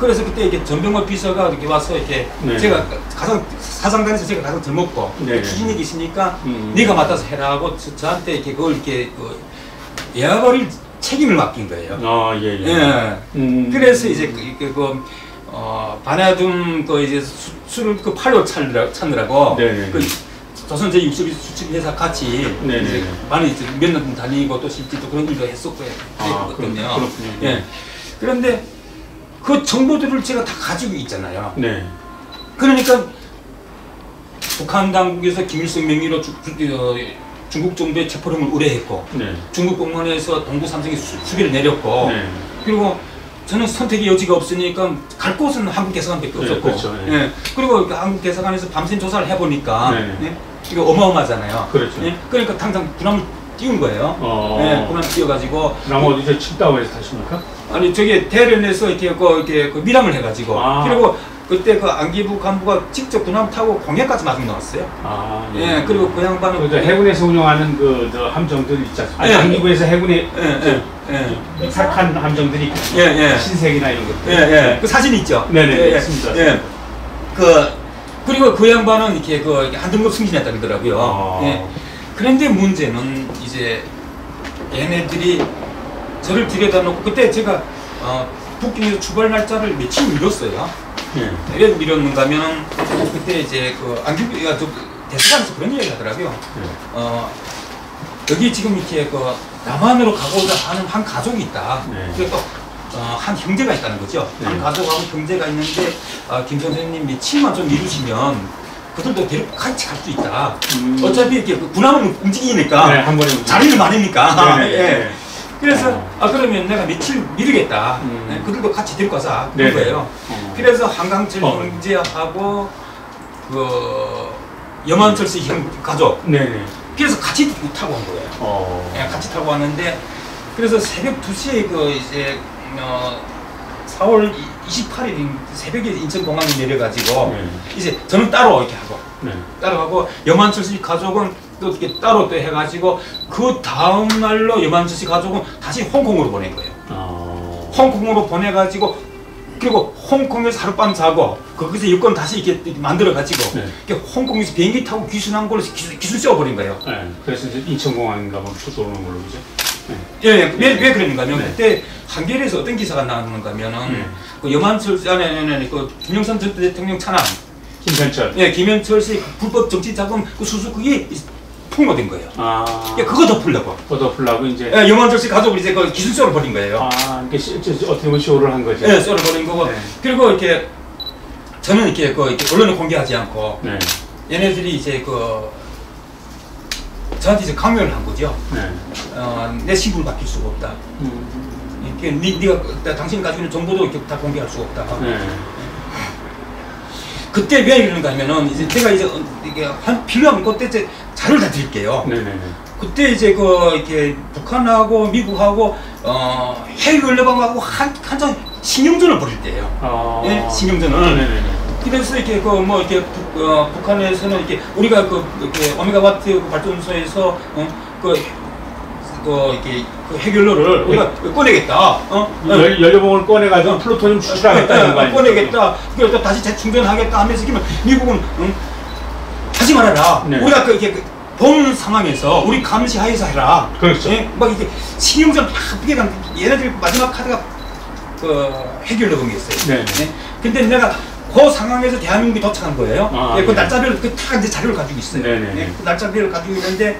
그래서 그때 이렇게 전병호 비서가 이렇게 와서 이렇게 네. 제가 가장 사장단에서 제가 가장 젊었고 네. 추진력이 있으니까 네가 맡아서 해라 하고 저한테 이렇게 그걸 이렇게 예약을 책임을 맡긴 거예요. 아, 예, 예. 예. 그래서 이제 반야둠 이제 술을 팔로 찾느라고 네네. 조선 제62 수출 회사 같이 이제 많이 몇 년 다니고 또 실제 또 그런 일도 했었고요. 그랬거든요. 그렇군요. 예. 그런데 그 정보들을 제가 다 가지고 있잖아요. 네. 그러니까 북한 당국에서 김일성 명의로 중국 정부의 체포령을 의뢰했고, 네. 중국 공무원에서 동부 삼성에 수비를 내렸고, 네. 그리고 저는 선택의 여지가 없으니까 갈 곳은 한국 대사관밖에 없었고, 네, 그렇죠. 네. 예. 그리고 한국 대사관에서 밤샘 조사를 해보니까 네. 예? 이거 어마어마하잖아요. 그렇죠. 예? 그러니까 당장 군함을 띄운 거예요. 예, 군함 띄워가지고. 그럼 어디서 칭다오에서 타십니까? 아니 저기 대련에서 이렇게 밀항을 해가지고 그리고 그때 그 안기부 간부가 직접 군함 타고 공해까지 마중 나왔어요. 예, 그리고 그 양반은 해군에서 운영하는 저 함정들 있지 않습니까? 예. 안기부에서 해군의 이삭한 예. 함정들이 예. 신색이나 이런 것들. 예. 그 사진 있죠. 네네. 있습니다. 예. 그리고 그 양반은 이렇게 한 등급 승진했다 그러더라고요. 예. 그런데 문제는 이제 얘네들이 저를 들여다놓고 그때 제가 북경에서 출발 날짜를 며칠 미뤘어요. 왜 미뤘는가 하면은 그때 이제 안기부가 대사관에서 그런 얘기를 하더라고요. 여기 지금 이렇게 남한으로 가고자 하는 한 가족이 있다. 그리고 또 한 형제가 있다는 거죠. 한 가족하고 형제가 있는데 김 선생님 며칠만 좀 미루시면 그들도 데리고 같이 갈 수 있다. 어차피 이렇게 군함은 움직이니까 한 번에 자리를 많으니까. 예. 그래서 그러면 내가 며칠 미루겠다. 그들도 같이 데리고 가자 그런 거예요. 그래서 한강철 형제하고 염한철씨 형 가족. 그래서 같이 타고 온 거예요. 같이 타고 왔는데 그래서 새벽 2시에 이제 4월 28일 새벽에 인천공항에 내려가지고 이제 저는 따로 이렇게 하고 따로 하고 염한철씨 가족은 또 이렇게 따로 또 해가지고 그 다음 날로 염한철 씨 가족은 다시 홍콩으로 보낸 거예요. 홍콩으로 보내가지고 그리고 홍콩에서 하룻밤 자고 거기서 여권 다시 이렇게 만들어가지고 홍콩에서 비행기 타고 귀순한 걸로 기술 씌워버린 거예요. 그래서 이제 인천공항인가 뭐 들어오는 걸로 그죠? 왜 그랬는가 하면 그때 한겨레에서 어떤 기사가 나왔는가 하면은 그 염한철 김영삼 전 대통령 차남 김현철. 김현철 씨 불법 정치 자금 수수 그게 폭로된 거예요. 그거 덮으려고. 그거 덮으려고 이제. 염한철 씨 가족을 이제 기술 쏘를 벌인 거예요. 이게 어떻게 보면 쇼를 한 거죠. 쏘를 벌인 거고. 그리고 이렇게 저는 이렇게 언론에 공개하지 않고 얘네들이 이제 저한테 이제 강요를 한 거죠. 내 신분을 바뀔 수가 없다. 네가 당신이 가지고 있는 정보도 이렇게 다 공개할 수가 없다. 그때 왜 이러는가 하면은 이제 제가 이제 이게 필요하면 그때 이제 자료를 다 드릴게요. 그때 이제 이렇게 북한하고 미국하고 해외 연락하고 한참 신경전을 벌일 때예요. 신경전을. 그래서 이렇게 이렇게 북한에서는 이렇게 우리가 이렇게 오메가와트 발전소에서 이렇게 핵연료를 우리가 꺼내겠다. 연료봉을 꺼내가지고 플루토늄 추출하겠다 이런 거 아니에요? 꺼내겠다. 그래서 다시 재충전하겠다 하면서 미국은 하지 말아라. 우리가 이렇게 본 상황에서 우리 감시하에서 해라. 그렇죠. 막 이렇게 신경전 막 얘네들 마지막 카드가 핵연료 bom이었어요. 근데 내가 그 상황에서 대한민국이 도착한 거예요. 그 날짜별로 다 이제 자료를 가지고 있어요. 그 날짜별을 가지고 있는데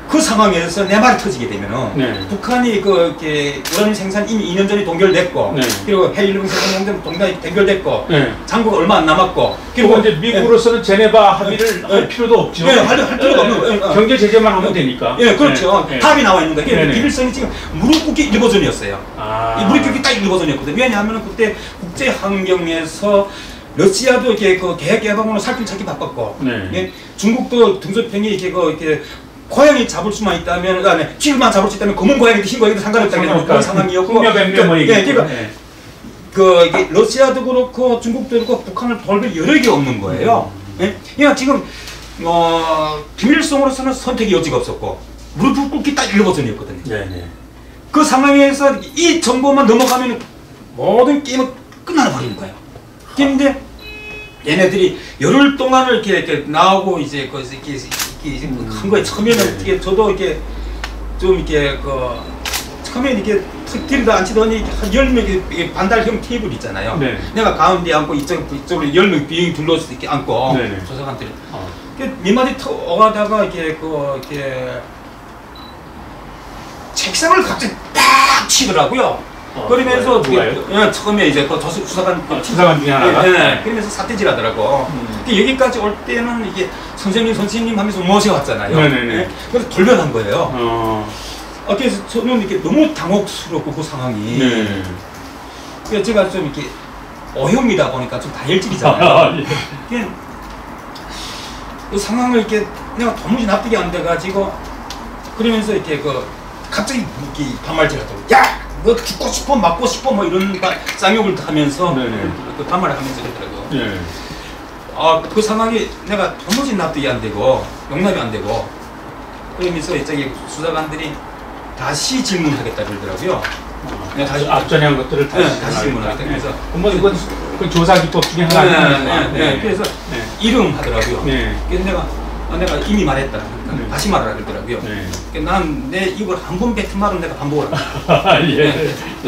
그 상황에서 내 말이 터지게 되면은 북한이 이렇게 우라늄 생산 이미 2년 전에 동결됐고 그리고 해일용 생산 동결이 동결됐고 장고가 얼마 안 남았고 그리고 이제 미국으로서는 제네바 합의를 할 필요도 없죠. 할 필요가 없는 경제 제재만 하면 되니까. 그렇죠. 합의 나와 있는 거예요. 김일성이 지금 무릎 꿇기 일버전이었어요. 이 무릎 꿇기 딱 일버전이었거든요. 왜냐하면 그때 국제 환경에서 러시아도 이렇게 계획 개방으로 살길 찾기 바빴고 중국도 등소평이 이렇게 고양이 잡을 수만 있다면, 쥐만 잡을 수 있다면 검은 고양이도 흰 고양이도 상관없다는 그런 상황이었고, 이게 러시아도 그렇고 중국도 그렇고 북한을 돌릴 여력이 없는 거예요. 그러니까 지금 김일성으로서는 선택의 여지가 없었고 무릎 꿇기 딱 1버전이었거든요. 그 상황에서 이 정보만 넘어가면 모든 게임은 끝나버리는 거예요. 근데 얘네들이 열흘 동안을 이렇게 나오고 이제 이렇게 한 거예요. 처음에는 이게 저도 이렇게 좀 이렇게 처음에 이렇게 들이다 앉히더니 한 10명 반달형 테이블 있잖아요. 네. 내가 가운데 앉고 이쪽으로 10명 비행이 둘러서 이렇게 앉고 조사관들이 몇 마디 오가다가 이렇게 책상을 갑자기 딱 치더라고요. 그러면서 처음에 이제 수사관 중에 하나가 그러면서 사태질 하더라고. 여기까지 올 때는 이게 선생님 하면서 모셔왔잖아요. 그래서 돌변한 거예요. 그래서 저는 이렇게 너무 당혹스럽고 그 상황이. 그래서 제가 좀 이렇게 어형이다 보니까 좀 다혈질이잖아요. 그 상황을 이렇게 내가 도무지 납득이 안 돼가지고 그러면서 이렇게 갑자기 이렇게 반말질하더라고. 야, 너 죽고 싶어, 맞고 싶어, 뭐 이런 쌍욕을 하면서 그 반말을 하면서 그러더라고. 그 상황이 내가 도무지 납득이 안 되고 용납이 안 되고 그러면서 저기 수사관들이 다시 질문하겠다 그러더라고요. 다시 앞전에 한 것들을 다시 질문하겠다. 그래서 뭐 이건 그 조사 기법 중에 하나입니다. 그래서 이름 하더라고요. 그래서 내가 이미 말했다. 다시 말하라 그러더라고요. 난 내 입을 한 번 뱉은 말은 내가 반복을 한다.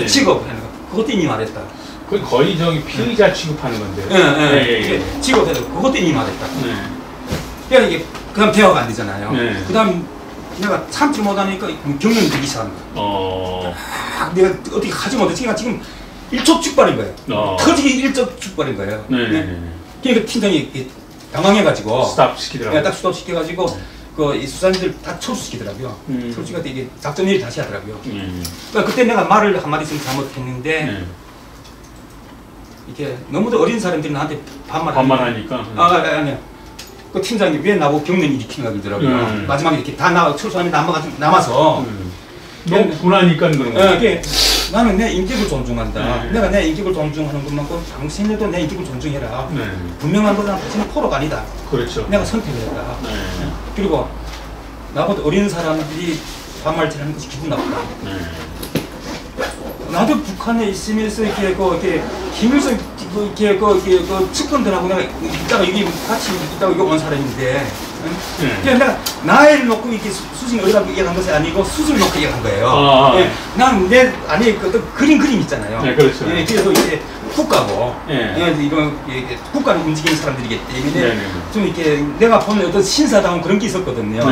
직업 그것도 이미 말했다. 그 거의 피의자 취급하는 건데요. 직업해서 그것도 이미 말했다. 그러니까 이게 그다음 대화가 안 되잖아요. 그다음 내가 참지 못하니까 경련이 되기 시작한 거야. 내가 어떻게 하지 못해. 지금 일촉즉발인 거예요. 터지기 일촉즉발인 거예요. 그러니까 팀장이 당황해가지고 스탑 시키더라고요. 딱 스톱 시켜가지고 이 수사님들 다 철수시키더라고요. 철수가 되게 작전 회의 다시 하더라고요. 그러니까 그때 내가 말을 한마디씩 잘못했는데 이렇게 너무도 어린 사람들이 나한테 반말하니까. 아니요. 그 팀장이 왜 나보고 경련 일으키는가 그러더라고요. 마지막에 이렇게 다 철수하면 남아서. 너무 분하니까 그런 거예요. 나는 내 인격을 존중한다. 내가 내 인격을 존중하는 것만큼 당신들도 내 인격을 존중해라. 분명한 거는 당신은 포로가 아니다. 그렇죠. 내가 선택을 했다. 그리고 나보다 어린 사람들이 반말질하는 것이 기분 나쁘다. 나도 북한에 있으면서 이렇게 김일성 측근들하고 내가 있다가 여기 같이 있다가 여기 온 사람인데, 그냥 내가 나이를 놓고 이렇게 수준 어디라고 얘기한 것이 아니고 수준을 놓고 얘기한 거예요. 나는 그 그림 있잖아요. 그렇죠. 그래서 이제 국가고, 이런 국가를 움직이는 사람들이기 때문에 좀 이렇게 내가 보는 어떤 신사다운 그런 게 있었거든요.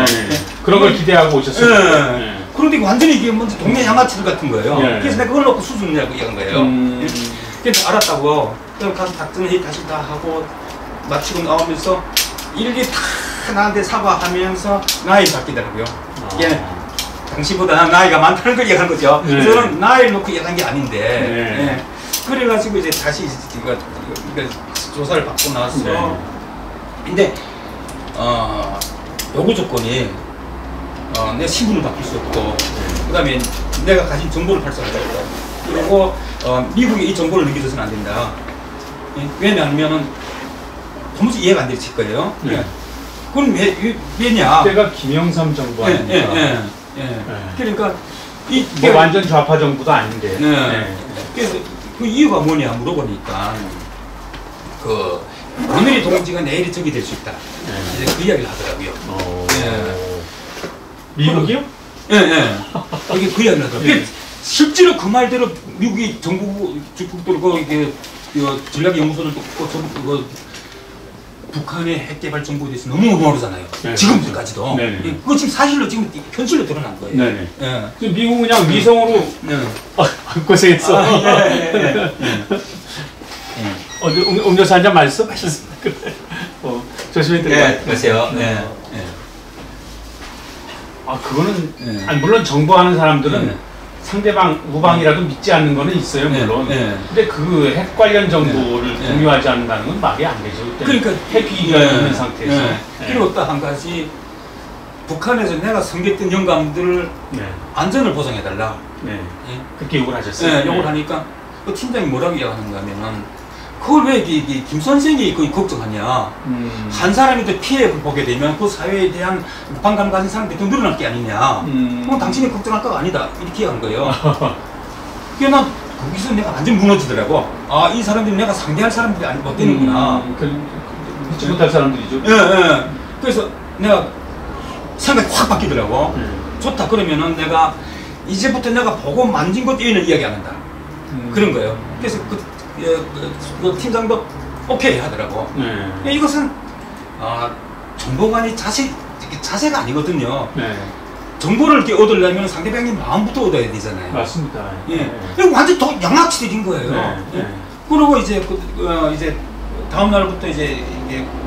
그런 걸 기대하고 오셨어요. 그런데 완전히 이게 뭔지 동네 양아치들 같은 거예요. 그래서 내가 그걸 놓고 수준이라고 얘기한 거예요. 그래서 알았다고. 그럼 가서 작전회의 다시 다 하고 마치고 나오면서 일일이 다 나한테 사과하면서 나이 바뀌더라고요. 당시보다 나이가 많다는 걸 얘기한 거죠. 그래서 저는 나이를 놓고 얘기한 게 아닌데. 그래가지고 이제 다시 이거 조사를 받고 나서. 근데 요구 조건이 내 신분을 바꿀 수 없고, 그 다음에 내가 가진 정보를 발송할 수 없고, 그리고 미국에 이 정보를 넘겨줘서는 안 된다. 왜냐하면은 도무지 이해가 안 될 거예요. 그건 왜냐? 그때가 김영삼 정부 아닙니까? 그러니까 뭐 완전 좌파 정부도 아닌데. 그래서 그 이유가 뭐냐 물어보니까 오늘의 동지가 내일이 적이 될 수 있다. 이제 그 이야기를 하더라고요. 미국이요? 그게 그 이야기를 하더라고요. 실제로 그 말대로 미국이 중국도 이게 전략연구소를 북한의 핵 개발 정보에 대해서 너무 모르잖아요. 지금까지도. 그거 지금 사실로 지금 현실로 드러난 거예요. 미국은 그냥 위성으로 고생했어. 음료수 한 잔 맛있어? 맛있습니다. 조심히 들어가. 그러세요. 그거는 물론 정보하는 사람들은 상대방 우방이라도 믿지 않는 거는 있어요, 물론. 근데 그 핵 관련 정보를 공유하지 않는다는 건 말이 안 되죠. 그러니까 핵위기가 있는 상태에서. 그리고 또 한 가지, 북한에서 내가 섬겼던 영감들을 안전을 보장해달라. 그렇게 요구를 하셨어요. 요구를 하니까 그 팀장이 뭐라고 이야기하는가 하면은, 그걸 왜 김 선생이 거의 걱정하냐. 한 사람이 더 피해를 보게 되면 그 사회에 대한 반감 가진 사람들이 더 늘어날 게 아니냐. 그건 당신이 걱정할 거가 아니다. 이렇게 한 거예요. 그게 난 거기서 내가 완전 무너지더라고. 아, 이 사람들이 내가 상대할 사람들이 못 되는구나. 믿지 못할 사람들이죠. 예, 예. 그래서 내가 생각이 확 바뀌더라고. 좋다. 그러면은 내가 이제부터 내가 보고 만진 것 이외에는 이야기 안 한다. 그런 거예요. 그래서 그 팀장도 오케이 하더라고. 이것은 정보관이 자세가 아니거든요. 정보를 이렇게 얻으려면 상대방의 마음부터 얻어야 되잖아요. 맞습니다. 예. 완전 더 양아치들인 거예요. 그리고 이제 이제 다음 날부터 이제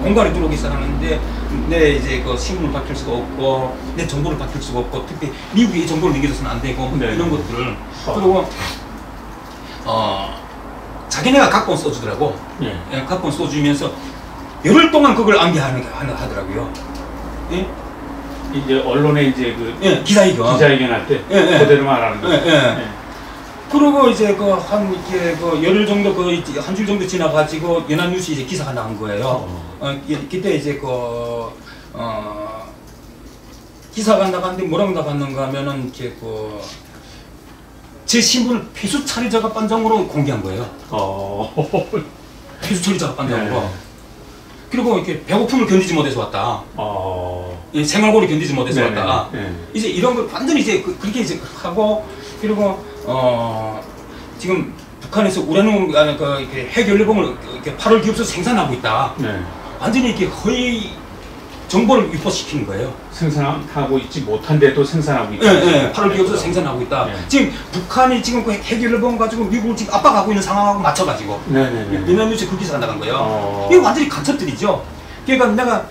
공갈이 들어오기 시작하는데 내 이제 그 신분을 밝힐 수가 없고 내 정보를 밝힐 수가 없고 특히 미국이 이 정보를 넘겨줘서는 안 되고 이런 것들을 그리고 자기네가 갖고 온 소주더라고. 갖고 온 소주면서 열흘 동안 그걸 하더라고요. 예? 이제 언론에 이제 그 기자회견 할 때 그대로 말하는 거. 그리고 이제 한 열흘 정도 한 줄 정도 지나가지고 연합뉴스 이제 기사가 나온 거예요. 그때 이제 기사가 나갔는데 뭐라고 나갔는가 하면은 제 신분을 폐수 처리 작업 반장으로 공개한 거예요. 폐수 처리 작업 반장으로. 그리고 이렇게 배고픔을 견디지 못해서 왔다. 생활고를 견디지 못해서 왔다. 이제 이런 걸 완전히 이제 그렇게 이제 하고 그리고 지금 북한에서 우라늄 핵연료봉을 8월 기업소 생산하고 있다. 완전히 이렇게 거의 정보를 유포시키는 거예요. 생산하고 있지 못한데도 생산하고 있다. 8월 기업소 생산하고 있다. 지금 북한이 지금 그 핵연료봉 가지고 미국을 지금 압박하고 있는 상황하고 맞춰가지고 연합뉴스에 그 기사가 나간 거예요. 이거 완전히 간첩들이죠. 그러니까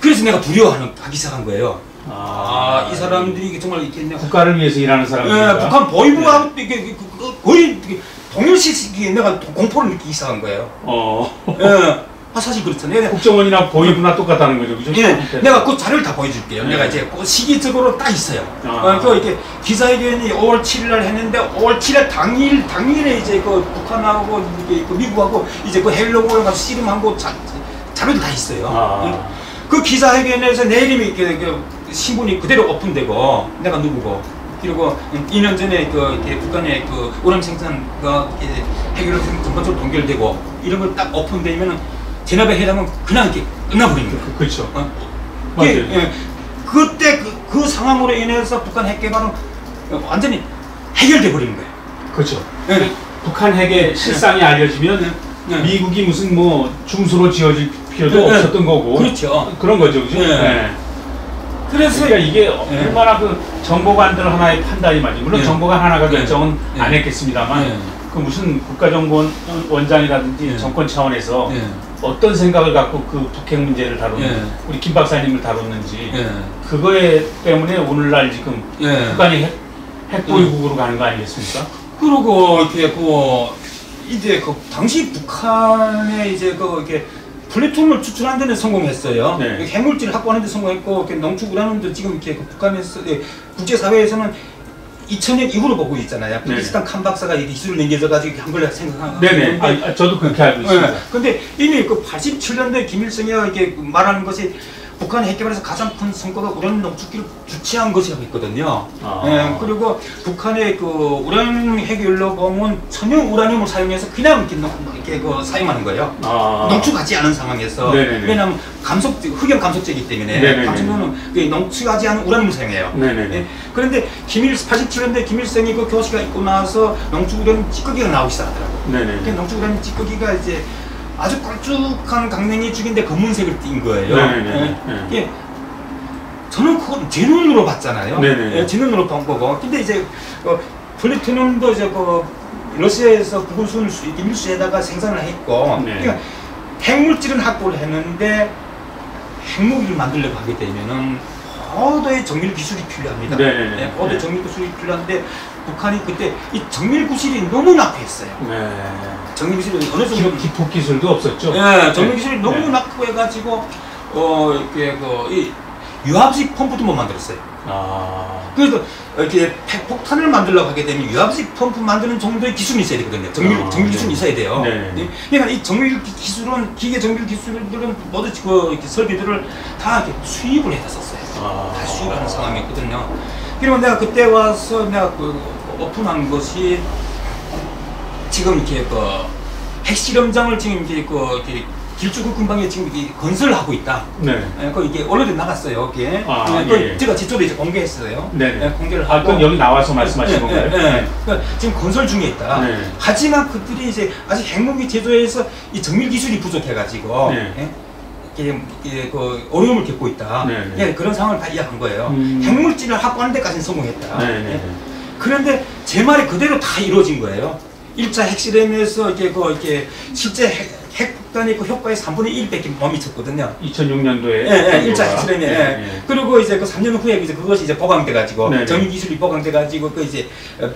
그래서 내가 두려워하기 시작한 거예요. 이 사람들이 정말 이렇게 국가를 위해서 일하는 사람들. 북한 보위부가 거의 동일시기에 내가 공포를 느끼기 시작한 거예요. 사실 그렇잖아요. 국정원이나 보위부나 똑같다는 거죠, 그죠? 내가 그 자료를 다 보여줄게요. 내가 이제 그 시기적으로 딱 있어요. 이렇게 기자회견이 5월 7일 날 했는데 5월 7일 당일에 이제 북한하고 미국하고 이제 해외로고 가서 씨름한 거 자료도 다 있어요. 그 기자회견에서 내 이름이 신분이 그대로 오픈되고 내가 누구고 그리고 2년 전에 북한의 우람 생산과 해결로 전반적으로 동결되고 이런 걸 딱 오픈되면은 제나베 회담은 그냥 이렇게 끝나버리는 거예요. 그렇죠. 맞아요. 그때 그 상황으로 인해서 북한 핵 개발은 완전히 해결돼 버리는 거예요. 그렇죠. 북한 핵의 실상이 알려지면 미국이 무슨 중수로 지어질 필요도 없었던 거고. 그렇죠. 그런 거죠, 그죠? 그래서 그러니까 이게 얼마나 정보관들 하나의 판단이 맞지. 물론 정보관 하나가 결정은 안 했겠습니다만 그 무슨 국가정보원장이라든지 정권 차원에서 어떤 생각을 갖고 그 북핵 문제를 다루는 우리 김 박사님을 다뤘는지 그거에 때문에 오늘날 지금 북한이 핵보유국으로 가는 거 아니겠습니까? 그리고 이렇게 이제 당시 북한에 이제 이렇게 플루토늄을 추출하는 데는 성공했어요. 핵물질 확보하는 데 성공했고 농축 우라늄도 지금 이렇게 국한에서 국제사회에서는 2000년 이후로 보고 있잖아요. 비슷한 칸 박사가 이 기술을 넘겨져 가지고 한 걸 생각하는. 네네. 저도 그렇게 알고 있습니다. 근데 이미 87년도에 김일성이 이렇게 말하는 것이 북한 핵개발에서 가장 큰 성과가 우라늄 농축기를 주체한 것이라고 했거든요. 그리고 북한의 우라늄 핵연료봉은 천연 우라늄을 사용해서 그냥 이렇게 사용하는 거예요. 농축하지 않은 상황에서. 왜냐하면 흑연 감속제이기 때문에 감속료는 농축하지 않은 우라늄을 사용해요. 그런데 87년도에 김일성이 교시가 있고 나서 농축 우라늄 찌꺼기가 나오기 시작하더라고요. 농축 우라늄 찌꺼기가 이제 아주 걸쭉한 강냉이 죽인데 검은색을 띈 거예요. 저는 그걸 제 눈으로 봤잖아요. 제 눈으로 본 거고. 근데 이제 플루토늄도 이제 러시아에서 구글순 밀수에다가 생산을 했고, 그러니까 핵물질은 확보를 했는데 핵무기를 만들려고 하게 되면은 고도의 정밀 기술이 필요합니다. 고도의 정밀 기술이 필요한데 북한이 그때 이 정밀 기술이 너무 낙후했어요. 정밀 기술이 어느 정도 기폭 기술도 없었죠. 정밀 기술이 너무 낙후해가지고 이렇게 이 유압식 펌프도 못 만들었어요. 그래서 이렇게 핵폭탄을 만들려고 하게 되면 유압식 펌프 만드는 정도의 기술이 있어야 되거든요. 정밀 기술이 있어야 돼요. 그러니까 이 정밀 기술은 기계 정밀 기술들은 모두 이렇게 설비들을 다 이렇게 수입을 해다 썼어요. 다 수입하는 상황이었거든요. 그리고 내가 그때 와서 내가 오픈한 것이 지금 이렇게 그 핵실험장을 지금 이렇게 길쭉구 근방에 지금 건설하고 있다. 네. 그 이게 언론에 나갔어요. 이게. 예. 제가 직접 이제 공개했어요. 네. 공개를 하고. 그럼 여기 나와서 말씀하신 건가요? 네. 그러니까 지금 건설 중에 있다. 네. 하지만 그들이 이제 아직 핵무기 제조에서 이 정밀 기술이 부족해가지고 이게 그 어려움을 겪고 있다. 그런 상황을 다 이해한 거예요. 핵물질을 확보하는 데까지는 성공했다. 그런데 제 말이 그대로 다 이루어진 거예요. 1차 핵실험에서 이렇게 실제 핵폭탄의 그 효과의 3분의 1밖에 못 미쳤거든요. 2006년도에. 1차 핵실험에. 그리고 이제 그 3년 후에 이제 그것이 이제 보강돼가지고, 정밀 기술이 보강돼가지고, 그 이제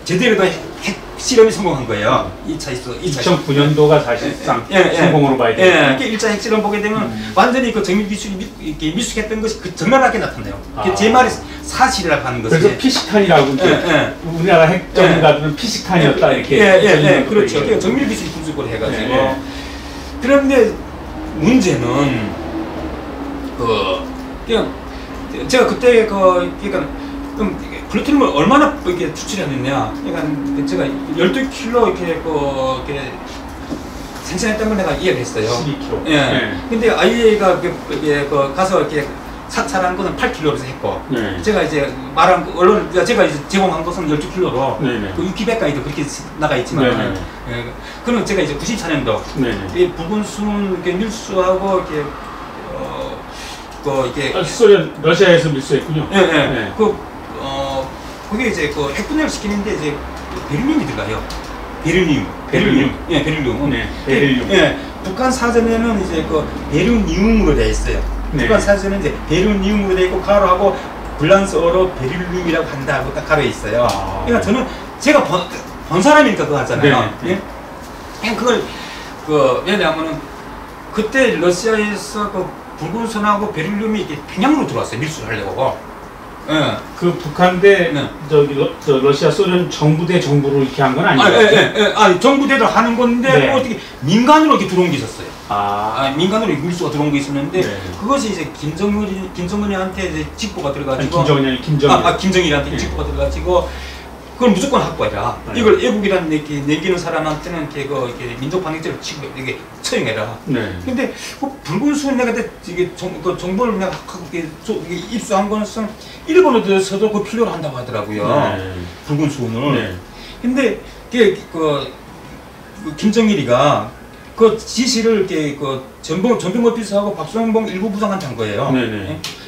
제대로 된 핵실험이 성공한 거예요. 2009년도가 사실상 성공으로 봐야 돼요. 1차 핵실험 보게 되면 완전히 그 정밀 기술이 미숙했던 것이 그 적나라하게 나타나요. 제 말이 사실이라고 하는 것이. 그래서 피식탄이라고 이제 우리나라 핵전문가들은 피식탄이었다 이렇게. 그렇죠. 정밀 기술이 부족을 해가지고. 그런데 문제는 그냥 제가 그때 그러니까 플루토늄을 얼마나 이렇게 추출했느냐. 그러니까 제가 12kg 이렇게 생산했다는 걸 내가 이야기했어요. 12kg. 근데 IAEA가 가서 이렇게 사찰한 것은 8kg에서 했고, 제가 이제 말한 언론 제가 이제 제공한 것은 12kg로 그 위키백과에도 그렇게 나가 있지만, 그는 제가 이제 94년도 이 붉은 순 밀수하고 이렇게 소련 러시아에서 밀수했군요. 그게 이제 그 핵분해를 시키는데 이제 베릴륨이 들어가요. 베릴륨. 북한 사전에는 이제 그 베릴륨으로 되어 있어요. 북한 사전은 이제 베릴륨으로 되어 있고 가로하고 불란서어로 베릴륨이라고 한다고 딱 가로에 있어요. 그러니까 저는 제가 본 사람이니까 그거 하잖아요. 그걸 왜냐하면은 그때 러시아에서 그 붉은 선하고 베릴륨이 이렇게 평양으로 들어왔어요. 밀수를 하려고. 그 북한대 러시아 소련 정부대 정부로 이렇게 한 건 아니에요? 정부대도 하는 건데 어떻게 민간으로 이렇게 들어온 게 있었어요. 민간으로 밀수가 들어온 게 있었는데 그것이 이제 김정은이한테 이제 직보가 들어가지고 김정일한테 직보가 들어가지고 그걸 무조건 확보해라. 이걸 애국이라는 내기는 사람한테는 이렇게 민족 방역죄를 치고 이게 처형해라. 근데 그 붉은 순 내가 이게 정보를 내가 입수한 것은 일본에서도 그 필요로 한다고 하더라고요. 붉은 순을. 근데 그 김정일이가 그 지시를 이렇게 전병호 비서하고 박수홍봉 일부 부장한테 한 거예요.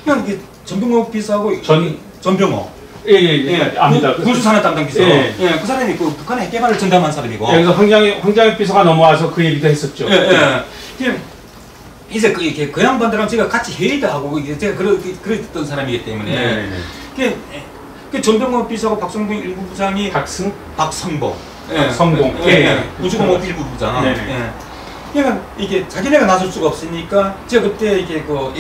그냥 이게 전병호 비서하고 전병호. 압니다. 군수산업 담당 비서. 그 사람이 그 북한의 핵 개발을 전담한 사람이고. 그래서 황장혁 비서가 넘어와서 그 얘기도 했었죠. 이제 그 양반들랑 제가 같이 회의도 하고 제가 그랬던 사람이기 때문에. 그 전병호 비서하고 박성봉 일부 부장이 박성봉. 우주공업 일부 부장. 그러니까 이게 자기네가 나설 수가 없으니까 제가 그때 이게 그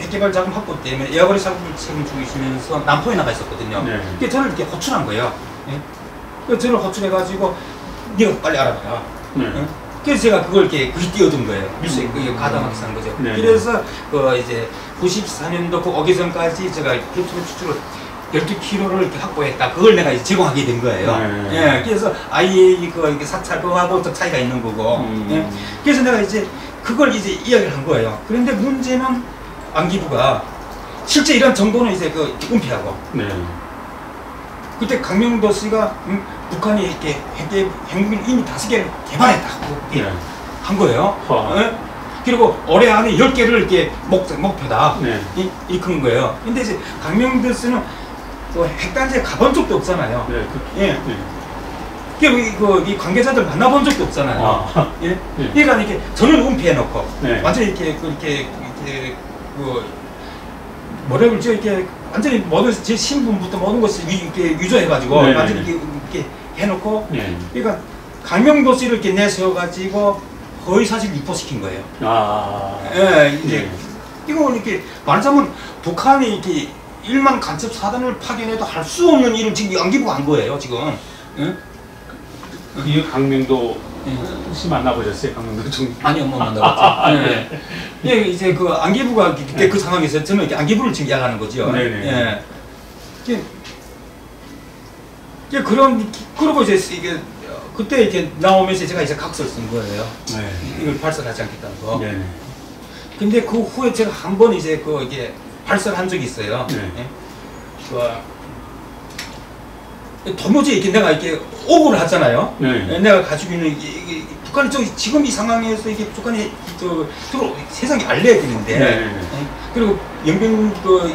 핵개발 자금 확보 때문에 에어거리 사업을 책임지고 있으면서 남포에 나가 있었거든요. 그래서 저를 이렇게 호출한 거예요. 그래서 저를 호출해가지고 네가 빨리 알아봐라. 그래서 제가 그걸 이렇게 뛰어든 거예요. 뉴스에 가담하게 산 거죠. 그래서 이제 94년도 그 오기 전까지 제가 플루토늄 추출을 12kg를 이렇게 확보했다. 그걸 내가 이제 제공하게 된 거예요. 그래서 IAEA 이렇게 사찰 그거하고 또 차이가 있는 거고. 그래서 내가 이제 그걸 이제 이야기를 한 거예요. 그런데 문제는 안기부가 실제 이런 정보는 이제 은폐하고. 그때 강명도 씨가 북한이 이렇게 핵무기를 이미 5개를 개발했다고 한 거예요. 그리고 올해 안에 10개를 이렇게 목표다. 이렇게 한 거예요. 근데 이제 강명도 씨는 핵단지에 가본 적도 없잖아요. 이 관계자들 만나본 적도 없잖아요. 그러니까 이렇게 저는 은폐해놓고 완전히 이렇게 뭐라고 그러죠? 이렇게 완전히 모든 제 신분부터 모든 것을 이렇게 유조해가지고 완전히 이렇게 해놓고 그러니까 강명도 씨를 이렇게 내세워가지고 거의 사실 유포시킨 거예요. 이제 이거 이렇게 말하자면 북한이 이렇게 1만 간첩 사단을 파견해도 할 수 없는 일을 지금 안기부가 한 거예요, 지금. 그 강명도 혹시 만나보셨어요? 강명도 좀 아니요, 못 만나봤죠. 이제 그 안기부가 그때 그 상황에서 저는 이렇게 안기부를 지금 이야기하는 거죠. 그리고 이제 이게 그때 이렇게 나오면서 제가 이제 각서를 쓴 거예요. 네. 이걸 발설하지 않겠다는 거. 네. 근데 그 후에 제가 한 번 이제 이게 발설한 적이 있어요. 네. 예? 도무지 이렇게 내가 이렇게 오고를 하잖아요. 네. 내가 가지고 있는 북한이 지금 이 상황에서 이게 북한이 세상에 알려야 되는데, 네. 그리고 영변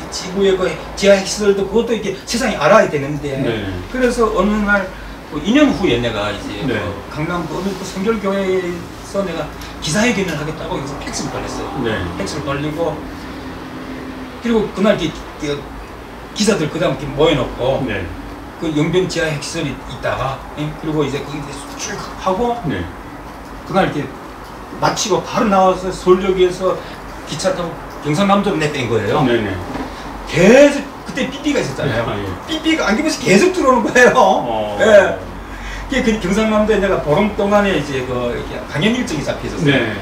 지구의 지하 핵시설도 그것도 이렇게 세상에 알아야 되는데, 네. 그래서 어느 날 2년 후에 내가 이제 네. 강남 어느 성결교회에서 내가 기자회견을 하겠다고 여기서 팩스를 돌렸어요. 네. 팩스를 돌리고, 그리고 그날 기자들 그 다음 이렇게 모여놓고. 네. 그 영변 지하 핵시설이 있다가, 그리고 이제 거기 쭉 하고, 네. 그날 이렇게 마치고 바로 나와서 서울역에서 기차 타고 경상남도로 내뺀 거예요. 네네. 계속 그때 삐삐가 있었잖아요. 아, 예. 삐삐가 안경없이 계속 들어오는 거예요. 예. 그 경상남도에 내가 보름 동안에 이제 이렇게 강연 일정이 잡혀 있었어요. 네.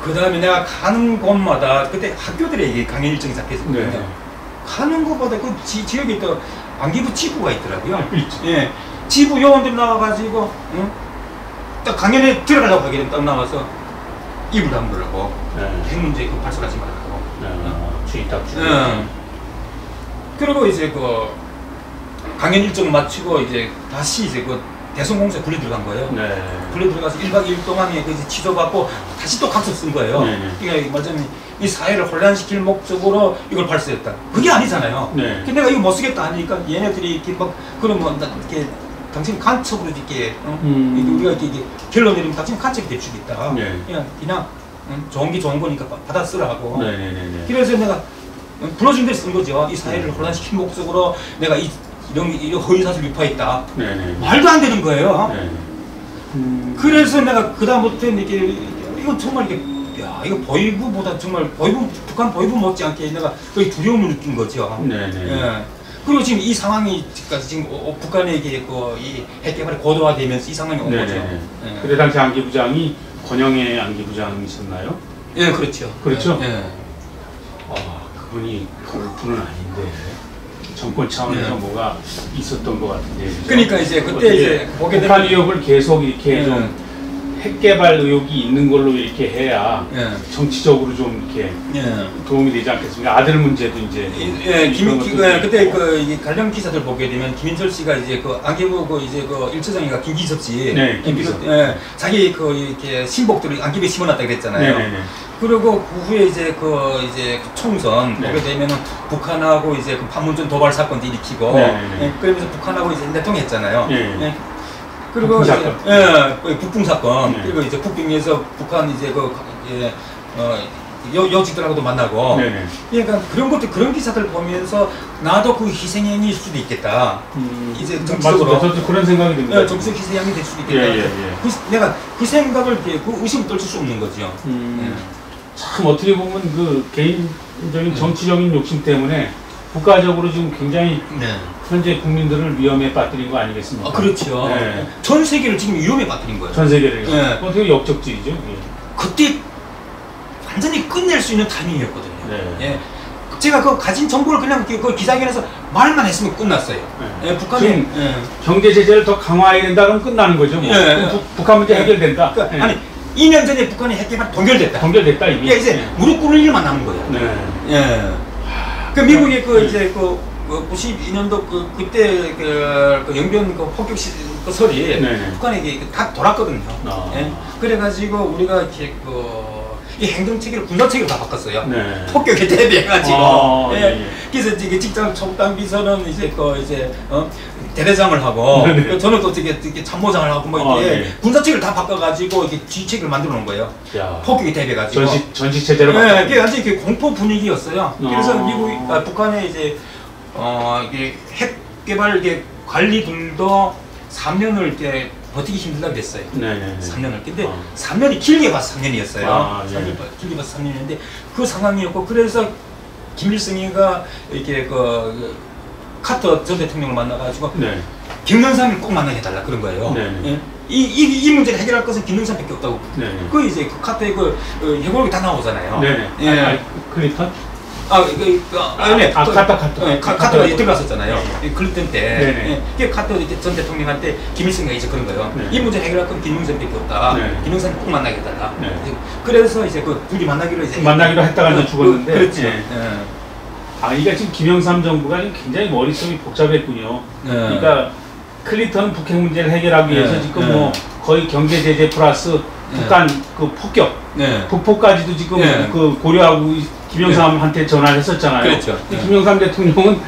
그 다음에 내가 가는 곳마다 그때 학교들에 이게 강연 일정이 잡혀 있었거든요. 네. 가는 곳마다 그 지역에 또 안기부 지부가 있더라고요. 있죠. 예, 지부 요원들 나와가지고, 딱 강연에 들어가려고 하게 되면 딱 나와서 입을 다물라고. 핵 문제 발설하지 말라고. 주의딱 주의. 그리고 이제 강연 일정을 마치고 이제 다시 이제 대성공사에 굴려 들어간 거예요. 네. 굴려 들어가서 1박 2일 동안에 취조받고 다시 또 각서 쓴 거예요. 네. 그러니까 말하자면 이 사회를 혼란시킬 목적으로 이걸 발표했다. 그게 아니잖아요. 네. 근데 내가 이거 못 쓰겠다 하니까 얘네들이 이렇게 막 그러면 이렇게 당신 간첩으로 이렇게 우리가 이렇게 결론 내리면 당신 간첩이 될 수도 있다. 네. 그냥 좋은 게 좋은 거니까 받아 쓰라고. 네네네. 그래서 내가 불러준 대로 쓴 거죠. 이 사회를 혼란시킬 목적으로 내가 이런 허위사실 유포했다. 네네. 말도 안 되는 거예요. 네. 그래서 내가 그다음부터는 이거 정말 이거 보이부보다 정말 북한 보이부 못지않게 내가 거의 두려움을 느낀 거죠. 네네. 예. 그리고 지금 이 상황이 지금 북한의 이 핵개발이 고도화되면서 이 상황이 온 거죠. 예. 그래 당시 안기부장이 권영애 안기부장이셨나요? 예, 그렇죠. 그렇죠? 예. 그분이 그분은 아닌데 정권 차원에서 뭐가 있었던 것 같은데. 그죠? 그러니까 이제 그때 이제 보게 북한 되면 의혹을 계속 이렇게 좀 핵개발 의혹이 있는 걸로 이렇게 해야 정치적으로 좀 이렇게 도움이 되지 않겠습니까? 아들 문제도 이제. 그때 관련 기사들 보게 되면 김인철 씨가 이제 안기부 이제 1처장이가 김기섭 씨, 자기 이렇게 신복들을 안기부에 심어놨다 그랬잖아요. 네네네. 그리고 그 후에 이제 총선 보게 되면은 북한하고 이제 판문점 도발 사건도 일으키고, 그러면서 북한하고 이제 내통했잖아요. 그리고 북풍 사건, 그리고 이제 북빙에서 북한 이제 여직들하고도 만나고, 그러니까 그런 기사들 보면서 나도 그 희생양일 수도 있겠다. 이제 정치적으로 저도 그런 생각이 듭니다. 정치적 희생양이 될 수도 있겠다. 내가 그 생각을 의심을 떨칠 수 없는 거죠. 참 어떻게 보면 그 개인적인 정치적인 욕심 때문에 국가적으로 지금 굉장히 현재 국민들을 위험에 빠뜨린 거 아니겠습니까? 그렇죠. 전 세계를 지금 위험에 빠뜨린 거예요. 전 세계를. 어떻게 역적질이죠? 그때 완전히 끝낼 수 있는 타이밍이었거든요. 제가 가진 정보를 그냥 기자회견에서 말만 했으면 끝났어요. 북한이 경제 제재를 더 강화해야 된다 그러면 끝나는 거죠. 뭐. 북한 문제 해결된다. 그러니까, 아니 2년 전에 북한이 핵개발 동결됐다. 이미. 이제 무릎 꿇을 일만 남은 거예요. 그 미국의 이제 92년도 그때 영변 폭격 설이 북한에 다 돌았거든요. 그래가지고 우리가 이렇게 이 행정체계를 군사체계로 다 바꿨어요. 폭격에 대비해가지고. 그래서 이제 직장 촉당 비서는 이제 대대장을 하고, 저는 또 이렇게 참모장을 하고 이렇게 군사체계를 다 바꿔가지고 이렇게 지휘체계를 만들어 놓은 거예요. 폭격에 대비해가지고. 전시 체제로. 그게 완전 이렇게 공포 분위기였어요. 그래서 북한의 이제 이게 핵 개발 관리들도 3년을 이렇게 버티기 힘들다고 그랬어요. 3년을. 근데 3년이 길게 봐서 3년이었어요. 길게 봐서 3년이었는데 그 상황이었고, 그래서 김일성이가 이렇게 카터 전 대통령을 만나가지고 김영삼을 꼭 만나게 해달라 그런 거예요. 이 문제를 해결할 것은 김영삼밖에 없다고. 이제 카터의 해골이 다 나오잖아요. 클린턴? 카터가 들어갔었잖아요. 클린턴 때. 카터 전 대통령한테 김일성이 이제 그런 거예요. 이 문제 해결할 건 김영삼밖에 없다. 김영삼 꼭 만나겠다. 그래서 이제 그 둘이 만나기로 했다가 이제 죽었는데. 그렇죠. 이게 지금 김영삼 정부가 굉장히 머릿속이 복잡했군요. 그러니까 클린턴 북핵 문제를 해결하기 위해서 지금 뭐 거의 경제 제재 플러스 북한 그 폭격, 북폭까지도 지금 그 고려하고 김영삼한테 전화를 했었잖아요. 그렇죠. 김영삼 대통령은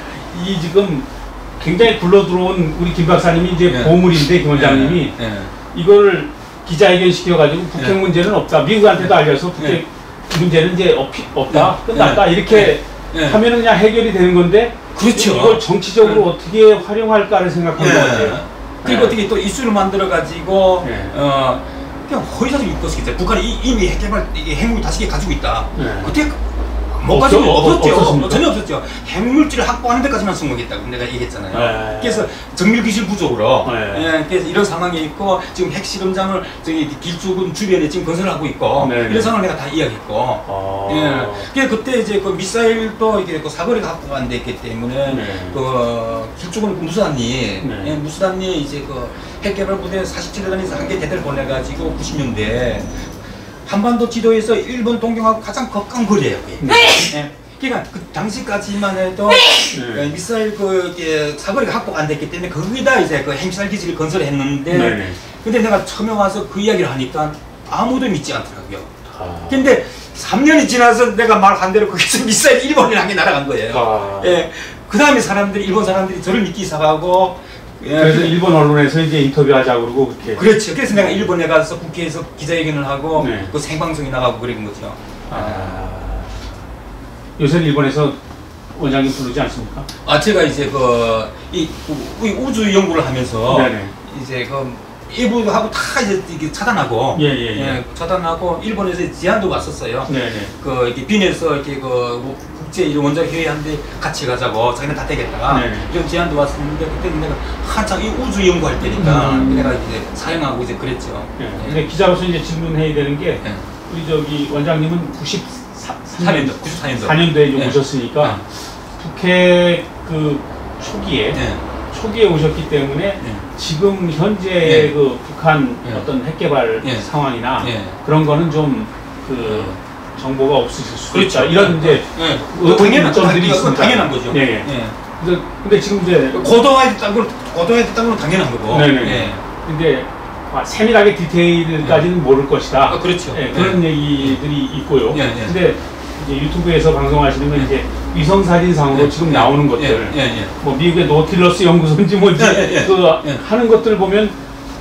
이 지금 굉장히 굴러 들어온 우리 김 박사님이 이제 보물인데 김 원장님이 이걸 기자회견 시켜가지고 북핵 문제는 없다. 미국한테도 알려서 북핵 문제는 이제 없다. 끝났다. 이렇게 하면은 그냥 해결이 되는 건데. 그렇죠. 이걸 정치적으로 어떻게 활용할까를 생각하는 것 같아요. 그리고 어떻게 또 이슈를 만들어가지고 그냥 허위사실 입고시겠죠. 북한이 이미 핵무기 5개 가지고 있다. 어떻게 못 가지고 없었죠. 전혀 없었죠. 핵물질을 확보하는 데까지만 성공했다고 내가 얘기했잖아요. 그래서 정밀기술 부족으로 그래서 이런 상황이 있고 지금 핵실험장을 저기 길쭉은 주변에 지금 건설하고 있고 이런 상황을 내가 다 이야기했고 그래서 그때 이제 그 미사일도 이게 그 사거리가 확보가 안 됐기 때문에 그 길쭉은 무수단니 이제 그 핵개발 부대 47단에서 한 개 대대를 보내가지고 90년대 한반도 지도에서 일본 동경하고 가장 가까운 거리예요. 그러니까 그 당시까지만 해도 미사일 그 사거리가 확보가 안 됐기 때문에 거기다 이제 그 핵미사일 기지를 건설했는데 근데 내가 처음에 와서 그 이야기를 하니까 아무도 믿지 않더라고요. 근데 3년이 지나서 내가 말한 대로 거기서 미사일 일본을 향해 날아간 거예요. 그 다음에 일본 사람들이 저를 믿기 시작하고 그래서 일본 언론에서 이제 인터뷰하자고 그러고 그렇게. 그렇죠. 그래서 내가 일본에 가서 국회에서 기자회견을 하고 그 생방송이 나가고 그런 거죠. 요새는 일본에서 원장님 부르지 않습니까? 제가 이제 이 우주 연구를 하면서 이제 일부하고 다 이제 차단하고 차단하고 일본에서 제안도 왔었어요. 이렇게 빈에서 이렇게 국제 이런 원자 회의하는데 같이 가자고 자기는 다 되겠다 이런 제안도 왔었는데 그때는 내가 한창 이 우주 연구할 때니까 내가 이제 사용하고 이제 그랬죠. 근데 기자로서 이제 질문해야 되는 게 우리 저기 원장님은 94년도에 오셨으니까 북핵 그 초기에 오셨기 때문에 지금 현재 그 북한 어떤 핵개발 상황이나 그런 거는 좀 정보가 없으실 수도 있다. 이런 이제 당연한 점들이 있습니다. 당연한 거죠. 근데 지금 이제 고도화에 됐다고는 당연한 거고. 근데 세밀하게 디테일까지는 모를 것이다. 그렇죠. 그런 얘기들이 있고요. 근데 이제 유튜브에서 방송하시는 건 이제 위성 사진상으로 지금 나오는 것들, 뭐 미국의 노틸러스 연구소인지 뭔지 하는 것들 보면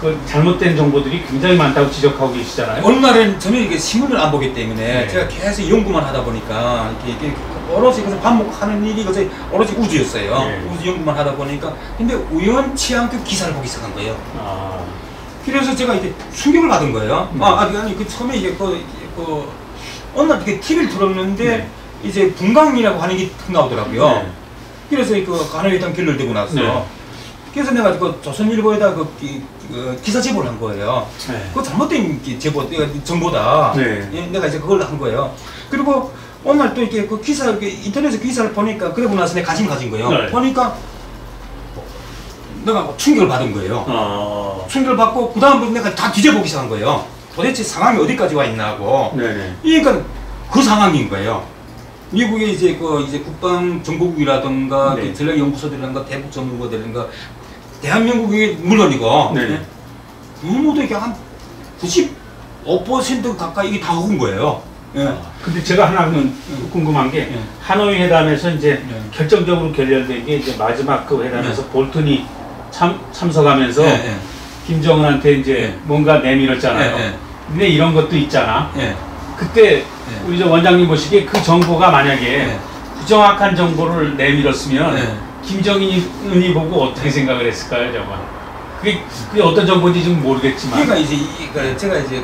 그 잘못된 정보들이 굉장히 많다고 지적하고 계시잖아요. 어느 날은 저는 이게 신문을 안 보기 때문에 제가 계속 연구만 하다 보니까 이렇게 오로지 반복하는 일이 오로지 우주였어요. 우주 연구만 하다 보니까 근데 우연치 않게 기사를 보기 시작한 거예요. 그래서 제가 이제 충격을 받은 거예요. 아니 그 처음에 이게 어느 날 이렇게 TV를 들었는데 이제 분광이라고 하는 게 나오더라고요. 그래서 한일회담 결렬되고 나서 그래서 내가 조선일보에다 기사 제보를 한 거예요. 그거 잘못된 정보다. 내가 이제 그걸 한 거예요. 그리고 어느 날 또 이렇게 인터넷에 기사를 보니까 그러고 나서 내가 관심을 가진 거예요. 보니까 내가 충격을 받은 거예요. 충격을 받고 그 다음부터 내가 다 뒤져보기 시작한 거예요. 도대체 상황이 어디까지 와 있나 하고. 그러니까 그 상황인 거예요. 미국의 이제 국방정보국이라든가 전략연구소들이라든가 대북정보들이라든가 대한민국이 물론이고 너무도 이게 한 95% 가까이 이게 다 온 거예요. 근데 제가 하나 궁금한 게 하노이 회담에서 이제 결정적으로 결렬된 게 이제 마지막 그 회담에서 볼턴이 참석하면서 김정은한테 이제 뭔가 내밀었잖아요. 근데 이런 것도 있잖아. 그때 우리 저 원장님 보시기에 그 정보가 만약에 부정확한 정보를 내밀었으면 김정은이 보고 어떻게 생각을 했을까요, 정말? 그게 어떤 정보인지 좀 모르겠지만. 그러니까 이제 제가 이제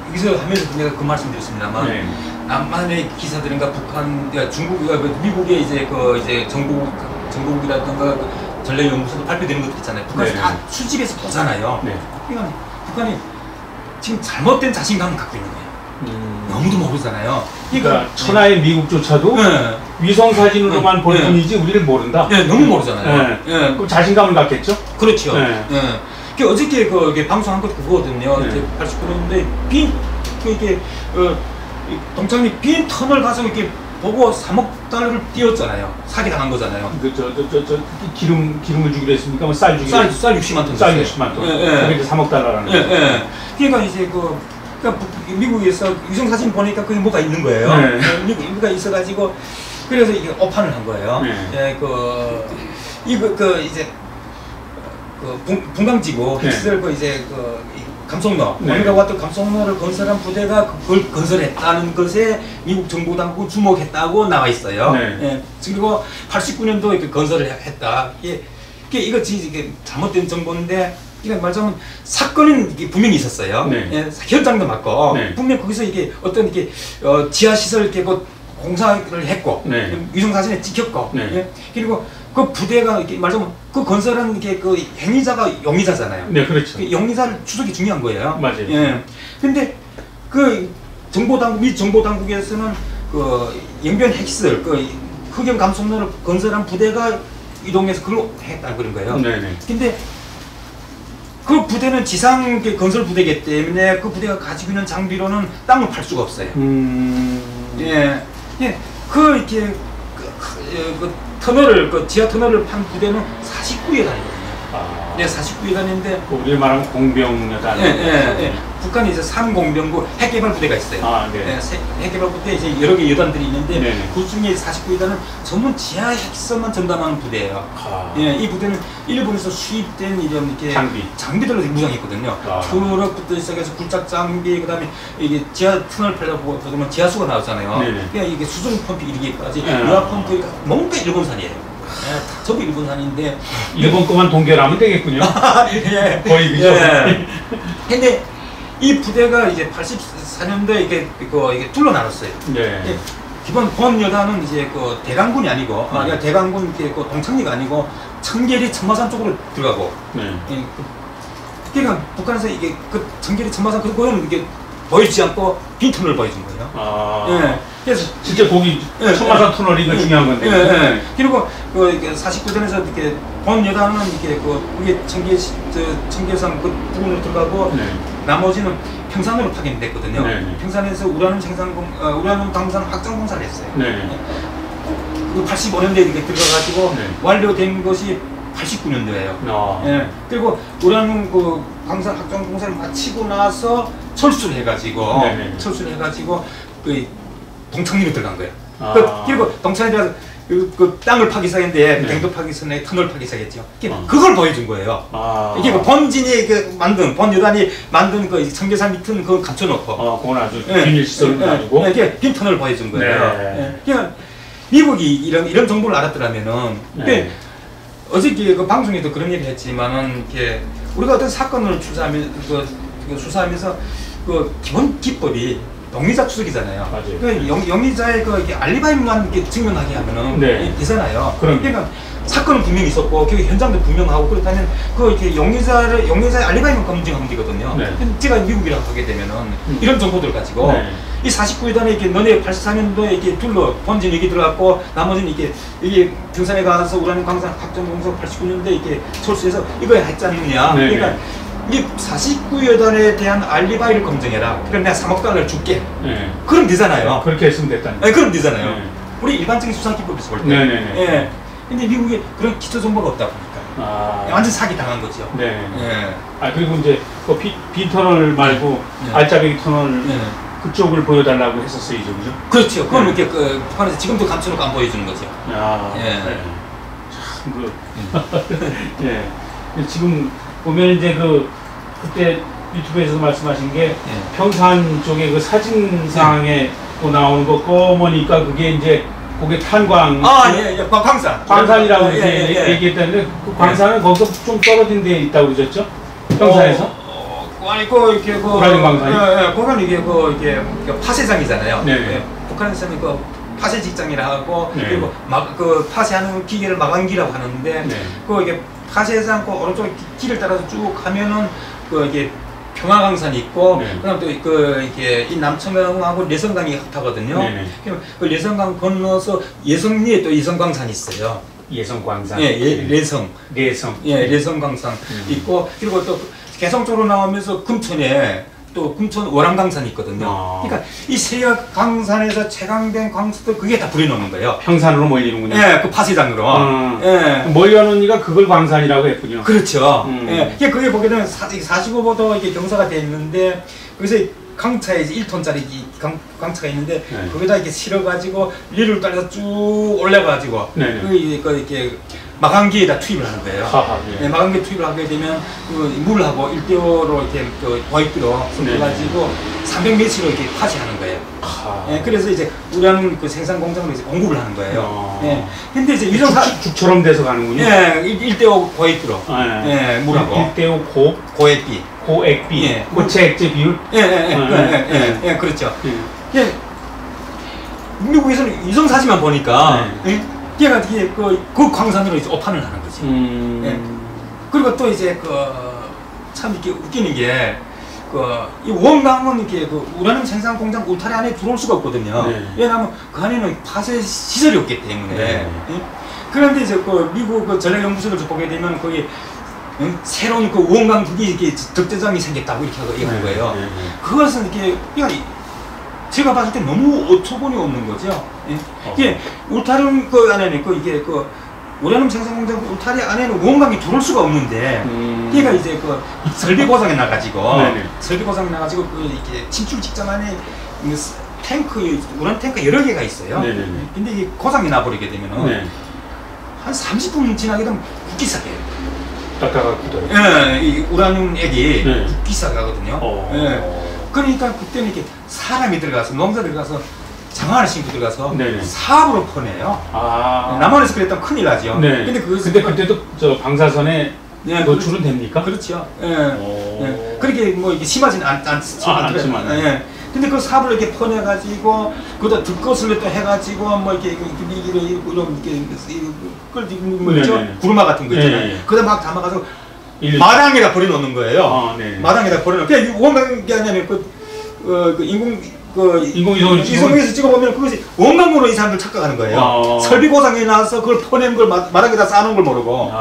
여기서 하면서 내가 그 말씀드렸습니다만 남한의 기사들인가 미국의 이제 정보국이라든가 전략연구소도 발표되는 것도 있잖아요. 북한에서 다 수집해서 보잖아요. 그러니까 북한이 지금 잘못된 자신감을 갖고 있는 거예요. 너무도 모르잖아요. 그러니까 천하의 미국조차도 네. 위성 사진으로만 볼 뿐이지 우리를 모른다. 네, 너무 모르잖아요. 네. 네. 그럼 자신감을 갖겠죠? 그렇죠. 네. 네. 그 어저께 그 방송한 것도 그거거든요. 네. 89년도에 이게 동창이 빈 터널 가서 이렇게 보고 3억 달러를 띄웠잖아요. 사기 당한 거잖아요. 저 기름을 주기로 했습니까? 뭐 쌀 주기로 쌀 60만 톤. 쌀 60만 톤. 그게 이제 3억 달러라는 거예요. 예. 그러니까 이제 그러니까 미국에서 위성 사진 보니까 그게 뭐가 있는 거예요. 네. 뭐가 있어가지고 그래서 이게 오판을 한 거예요. 네. 예, 이제 분광지구 헬스들 이제 감속로, 우리가 왔던 감속로를 건설한 부대가 그걸 건설했다는 것에 미국 정부 당국은 주목했다고 나와 있어요. 네. 예, 그리고 89년도에 건설을 했다. 이게 잘못된 정보인데, 이게 말하자면 사건은 분명히 있었어요. 네. 예, 현장도 맞고, 네. 분명 거기서 이게 어떤 지하 시설 공사를 했고, 네. 위성 사진에 찍혔고, 네. 예, 그리고 그 부대가 이렇게 말하자면 그 건설한 행위자가 용의자잖아요. 네, 그렇죠. 그 용의자를 추적이 중요한 거예요. 맞아요. 예. 근데 미 정보 당국에서는 영변 핵시설, 흑연 감속로를 건설한 부대가 이동해서 그걸 했다 그런 거예요. 네네. 근데 그 부대는 지상 건설 부대이기 때문에 그 부대가 가지고 있는 장비로는 땅을 팔 수가 없어요. 예. 이렇게 지하 터널을 판 부대는 49여단이거든요. 네, 49여단인데 우리 말하면 공병여단. 예. 북한이 이제 3공병구 핵개발 부대가 있어요. 네. 핵개발 부대 이제 여러 개 여단들이 있는데 네네. 그 중에 49여단은 전문 지하 핵시설만 전담하는 부대예요. 예, 이 부대는 일본에서 수입된 이렇게 장비들로 무장했거든요. 트럭부터 시작해서 굴착 장비, 그다음에 이게 지하 터널 팔려고 보면 지하수가 나오잖아요. 그러니까 이게 수중 펌프 이렇게까지 유압 펌프가 뭔가 일본산이에요. 다 전부 일본산인데 일본 거만 동결하면 되겠군요. 예. 거의 그죠. 예. 근데 이 부대가 이제 84년도에 이게 둘로 나눴어요. 네. 기본 본여단은 이제 대강군이 아니고, 그러니까 대강군 동창리가 아니고 청계리 천마산 쪽으로 들어가고. 네. 그러니까 북한에서 이게 청계리 천마산 그거는 이게 보이지 않고 빈터널을 보여준 거예요. 예. 그래서 진짜 거기 천마산 터널이 중요한 건데. 예. 그리고 49전에서 이렇게 본 여단은 이렇게 그게 청계산 그 부근으로 들어가고 나머지는 평산으로 파견됐거든요. 평산에서 우라늄 방산 확장 공사를 했어요. 85년도에 이렇게 들어가가지고 완료된 것이 89년도예요. 예. 그리고 우라늄 방산 확장 공사를 마치고 나서 철수를 해가지고 동창리로 들어간 거예요. 그리고 동창리에 땅을 파기 시작했는데 갱도 파기 전에 터널 파기 시작했죠. 그걸 보여준 거예요. 이게 본진이 본 여단이 만든 청계산 밑은 그걸 갖춰놓고. 그건 아주 비밀 시설을 가지고. 이게 빈 터널을 보여준 거예요. 그러니까 미국이 이런 정보를 알았더라면은. 어저께 방송에도 그런 얘기를 했지만은 우리가 어떤 사건을 수사하면서 기본 기법이 용의자 추적이잖아요. 그러니까 용의자의 알리바이만 증명하게 하면은 되잖아요. 그러니까 사건은 분명히 있었고 현장도 분명하고 그렇다면 용의자의 알리바이만 검증하면 되거든요. 제가 미국이라고 하게 되면은 이런 정보들 가지고 이 49여단에 너네 84년도에 본진 얘기 들어갔고 나머지는 이게 평산에 가서 우라늄 광산 확정 공사 89년도에 철수해서 이거 했지 않느냐. 그러니까 이 49여단에 대한 알리바이를 검증해라. 그럼 내가 3억 달러를 줄게. 그럼 되잖아요. 그렇게 했으면 됐다니. 그럼 되잖아요. 우리 일반적인 수사 기법에서 볼 때. 근데 미국에 그런 기초 정보가 없다 보니까 완전 사기 당한 거죠. 그리고 이제 빈터널 말고 알짜배기 터널 그쪽을 보여달라고 했었어요, 이제 그죠? 그렇죠. 그건 이렇게 북한에서 지금도 감춰놓고 안 보여주는 거죠. 참 지금 보면 이제 그때 유튜브에서도 말씀하신 게 평산 쪽에 사진상에 나오는 거 검으니까 그게 이제 그게 탄광. 광산이라고 얘기했다는데 그 광산은 거기서 좀 떨어진 데에 있다고 그러셨죠? 평산에서? 아니 우라늄 광산이? 거기는 이게 파쇄장이잖아요. 북한에서는 파쇄 직장이라고 그리고 파쇄하는 기계를 마감기라고 하는데 이게 파쇄장 오른쪽 길을 따라서 쭉 가면은 이게 평화강산이 있고, 네. 그다음 또 이게 이 남천강하고 내성강이 합하거든요. 그 내성강 건너서 예성리에 또 예성광산이 있어요. 예성광산. 예, 내성. 예, 내성광산 있고, 그리고 또 개성 쪽으로 나오면서 금천에 또 금천 월암강산이 있거든요. 그러니까 이 세 강산에서 최강된 강수들 그게 다 불어넣는 거예요. 평산으로 몰리는군요. 예, 그 파쇄장으로. 예. 몰려놓으니까 그걸 광산이라고 했군요. 그렇죠. 예, 그게 보게 되면 45도도 이게 경사가 돼 있는데, 그래서 강차에 이제 1톤짜리 강차가 있는데, 거기다 이렇게 실어가지고 리를 따라서 쭉 올려가지고, 이렇게 마감기에다 투입을 하는 거예요. 네, 마감기에 투입을 하게 되면 그 물하고 1대5로 이렇게 보입기로 섞어가지고 300m로 이렇게 파쇄하는 거예요. 네, 그래서 이제 우리는 그 생산 공장으로 이제 공급을 하는 거예요. 네. 근데 이제 죽처럼 돼서 가는군요. 네, 1대5 고액비로. 네, 물하고. 1대5 고액비. 고액비. 예. 고체 액제 비율. 예, 그렇죠. 예. 미국에서는 위성사진만 보니까. 걔가 이게 그 광산으로 이제 오판을 하는 거지. 예. 그리고 또 이제 참 이렇게 웃기는 게 이 원강은 이렇게 우라늄 생산 공장 울타리 안에 들어올 수가 없거든요. 왜냐하면 그 안에는 파쇄 시설이 없기 때문에. 예? 그런데 이제 미국 전략연구소를 보게 되면 거기 새로운 원강 두기 이렇게 득대장이 생겼다고 이렇게 얘기한 거예요. 그것은 이렇게 제가 봤을 때 너무 어처구니 없는 거죠. 이게 울타리 안에는 이게 우라늄 생산 공장 울타리 안에는 원광이 들어올 수가 없는데, 얘가 이제 설비 고장이 나가지고, 이렇게 침출 직전 안에 우라늄 탱크 여러 개가 있어요. 근데 이게 고장이 나버리게 되면은 한 30분 지나게 되면 굳기 시작해요. 딱딱하거든요. 예, 이 우라늄 액이 굳기 시작하거든요. 그러니까 그때는 이렇게 사람이 들어가서, 농사 들어가서, 장화를 신고 들어가서 사업으로 퍼내요. 남한에서 그랬다면 큰일 나죠. 근데 그때도 저 방사선에 노출은 됩니까? 그렇죠. 그렇게 뭐 이게 심하진 않지만. 근데 그 사업을 이렇게 퍼내가지고, 그다 뒷것을 또 해가지고, 뭐 이렇게 구르마 같은 거 있잖아요. 그다 막 담아가지고 마당에다 버려놓는 거예요. 마당에다 버려놓고, 그냥 원광이 아니라 인공위성에서 찍어보면 그것이 원광으로 이 사람들 착각하는 거예요. 설비 고장이 나서 그걸 퍼낸 걸 마당에다 쌓아놓은 걸 모르고.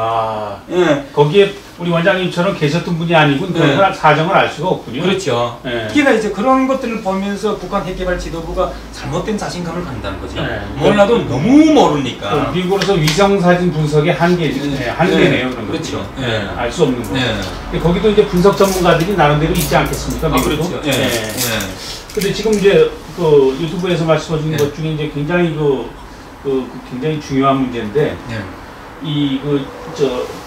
거기에 우리 원장님처럼 계셨던 분이 아니고 그런 사정을 알 수가 없군요. 그렇죠. 그러니까 이제 그런 것들을 보면서 북한 핵개발 지도부가 잘못된 자신감을 갖는다는 거죠. 몰라도 너무 모르니까. 미국으로서 위성사진 분석의 한계네요. 그런 그렇죠. 알 수 없는 거죠. 거기도 이제 분석 전문가들이 나름대로 있지 않겠습니까? 미국도. 그렇죠. 근데 지금 이제 유튜브에서 말씀하신 것 중에 이제 굉장히 굉장히 중요한 문제인데,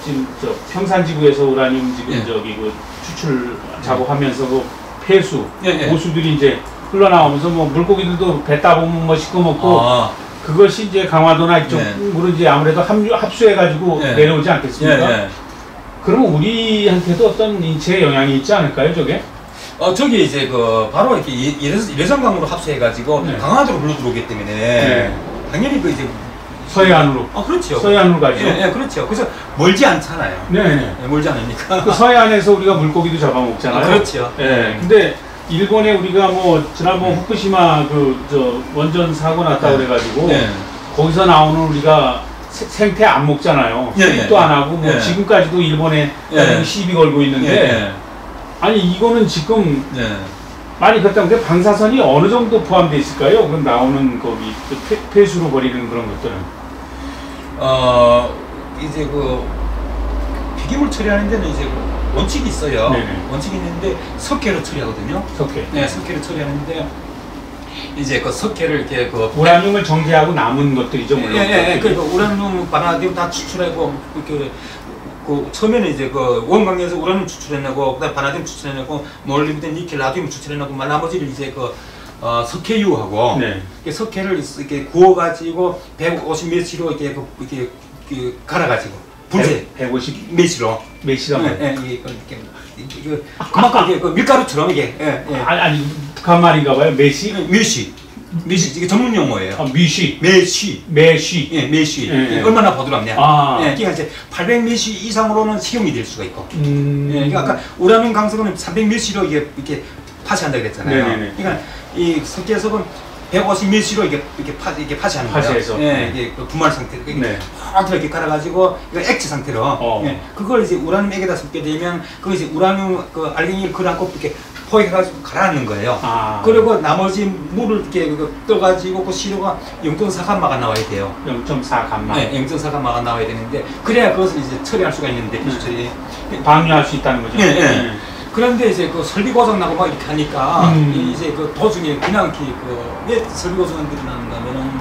지금 평산지구에서 우라늄 지금 추출 작업하면서 폐수, 오수들이 이제 흘러나오면서 물고기들도 배 따보면 뭐 시꺼멓고, 그것이 이제 강화도나 이쪽으로 이제 아무래도 합수해가지고 내려오지 않겠습니까? 그러면 우리한테도 어떤 인체에 영향이 있지 않을까요, 저게? 저기 이제 바로 이렇게 예성강으로 합수해가지고 강화도로 흘러 들어오기 때문에 당연히 이제 서해안으로. 그렇죠. 서해안으로 가죠. 그렇죠. 그래서 멀지 않잖아요. 멀지 않으니까. 그 서해안에서 우리가 물고기도 잡아먹잖아요. 그렇죠. 근데 일본에 우리가 지난번 후쿠시마 원전 사고 났다 그래가지고 거기서 나오는 우리가 생태 안 먹잖아요. 수입도 안 하고 지금까지도 일본에 시비 걸고 있는데, 아니 이거는 지금 많이 그렇다고 근데 방사선이 어느 정도 포함되어 있을까요? 그럼 나오는 폐수로 버리는 그런 것들은 이제 폐기물 처리하는 데는 이제 원칙이 있어요. 원칙이 있는데 석회로 처리하거든요. 석회로 처리하는데 이제 석회를 이렇게 우라늄을 정제하고 남은 것들이죠, 물론. 그러니까 우라늄, 바나디움 다 추출하고 처음에는 이제 원광에서 우라늄 추출해내고, 그다음 바나디움 추출해내고, 몰리브덴, 니켈, 라듐 추출해내고, 나머지를 이제 석회유하고, 석회를 이렇게 구워가지고 150메시로 이렇게 갈아가지고 분쇄. 150메시로. 그만큼 밀가루처럼 이게. 아니 북한 말인가봐요. 메시. 메쉬 이게 전문 용어예요. 미쉬. 메쉬. 메쉬. 예, 메쉬. 예. 얼마나 부드럽냐. 아. 예, 그러니까 이제 800메쉬 이상으로는 식용이 될 수가 있고. 예, 그러니까 아까 우라늄 강석은 300메쉬로 이렇게 파시한다 그랬잖아요. 네네네. 그러니까 이 석계석은 150메쉬로 이렇게 파시하는 거예요. 파시해서. 예, 이게 그 분말 상태. 네. 이렇게 갈아가지고 이거 액체 상태로. 예, 그걸 이제 우라늄 액에다 섞게 되면 그 이제 우라늄 그 알갱이를 걸어안고 이렇게 포획해가지고 가라앉는 거예요. 그리고 나머지 물을 이렇게 떠가지고 그 시료가 0.4감마가 나와야 돼요. 0.4감마. 네, 0.4감마가 나와야 되는데 그래야 그것을 이제 처리할 수가 있는데 기술 처리. 방류할 수 있다는 거죠. 네, 네. 그런데 이제 그 설비 고장 나고 막 이렇게 하니까 이제 그 도중에 그냥 왜 설비 고장들이 나는가 하면은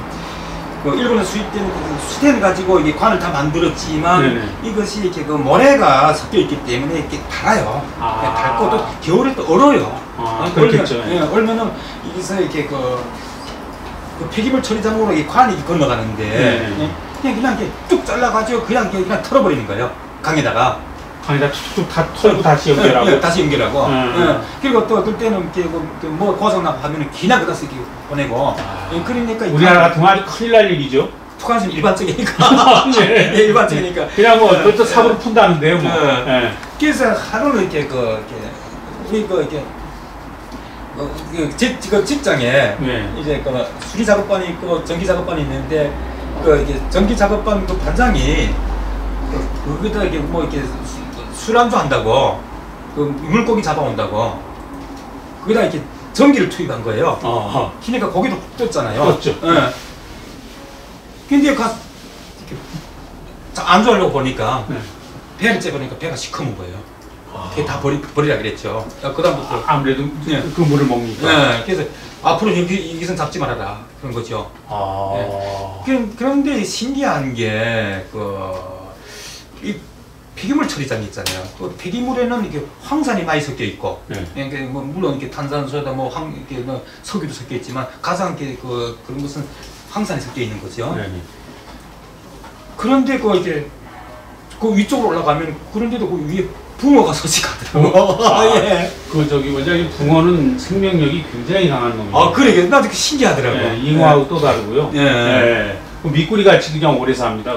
그 일본에 수입되는 그 수텐 가지고 이게 관을 다 만들었지만 네네. 이것이 이렇게 그 모래가 섞여 있기 때문에 이렇게 달아요. 닳고 또 겨울에 또 얼어요. 그렇겠죠. 얼면은 여기서 이렇게 그 폐기물 처리장으로 이 관이 건너가는데 그냥 이렇게 뚝 잘라가지고 그냥 털어버리는 거예요. 강에다가. 강에다 툭툭 다 털고 다시 연결하고. 예, 다시 연결하고. 그리고 또 어떨 때는 뭐 고장나고 하면은 기나 그다 쓰기 보내고. 그러니까 우리나라 같은 건 아주 큰일 날 일이죠. 북한은 일반적이니까. 네. 예, 일반적이니까. 그냥 뭐 그것도 삽으로 푼다는데요. 뭐. 그래서 하루는 이렇게 우리 그 직장에 이제 그 수리 작업반이 있고 전기 작업반이 있는데 이게 전기 작업반 그 반장이 거기다 이렇게 뭐 이렇게 술안주 한다고 그 물고기 잡아온다고 거기다 이렇게 전기를 투입한 거예요. 그러니까 고기도 푹 떴잖아요. 그렇죠. 예. 근데 이렇게 안주하려고 보니까 배를 째보니까 배가 시커먼 거예요. 그게 다 버리라 그랬죠. 그다음부터 아무래도 그 물을 먹니까. 그래서 앞으로 여기선 잡지 말아라 그런 거죠. 그런데 신기한 게 이 폐기물 처리장이 있잖아요. 또 폐기물에는 이게 황산이 많이 섞여 있고, 그러니까 뭐 물론 이렇게 탄산소에다 이렇게 석유도 섞여 있지만 가장 그런 것은 황산이 섞여 있는 거죠. 그런데 이게 그 위쪽으로 올라가면 그런데도 그 위에 붕어가 서식하더라고. 원장님 붕어는 생명력이 굉장히 강한 놈이에요. 그래, 나도 신기하더라고. 잉어하고 또 다르고요. 미꾸리 같이 그냥 오래 삽니다.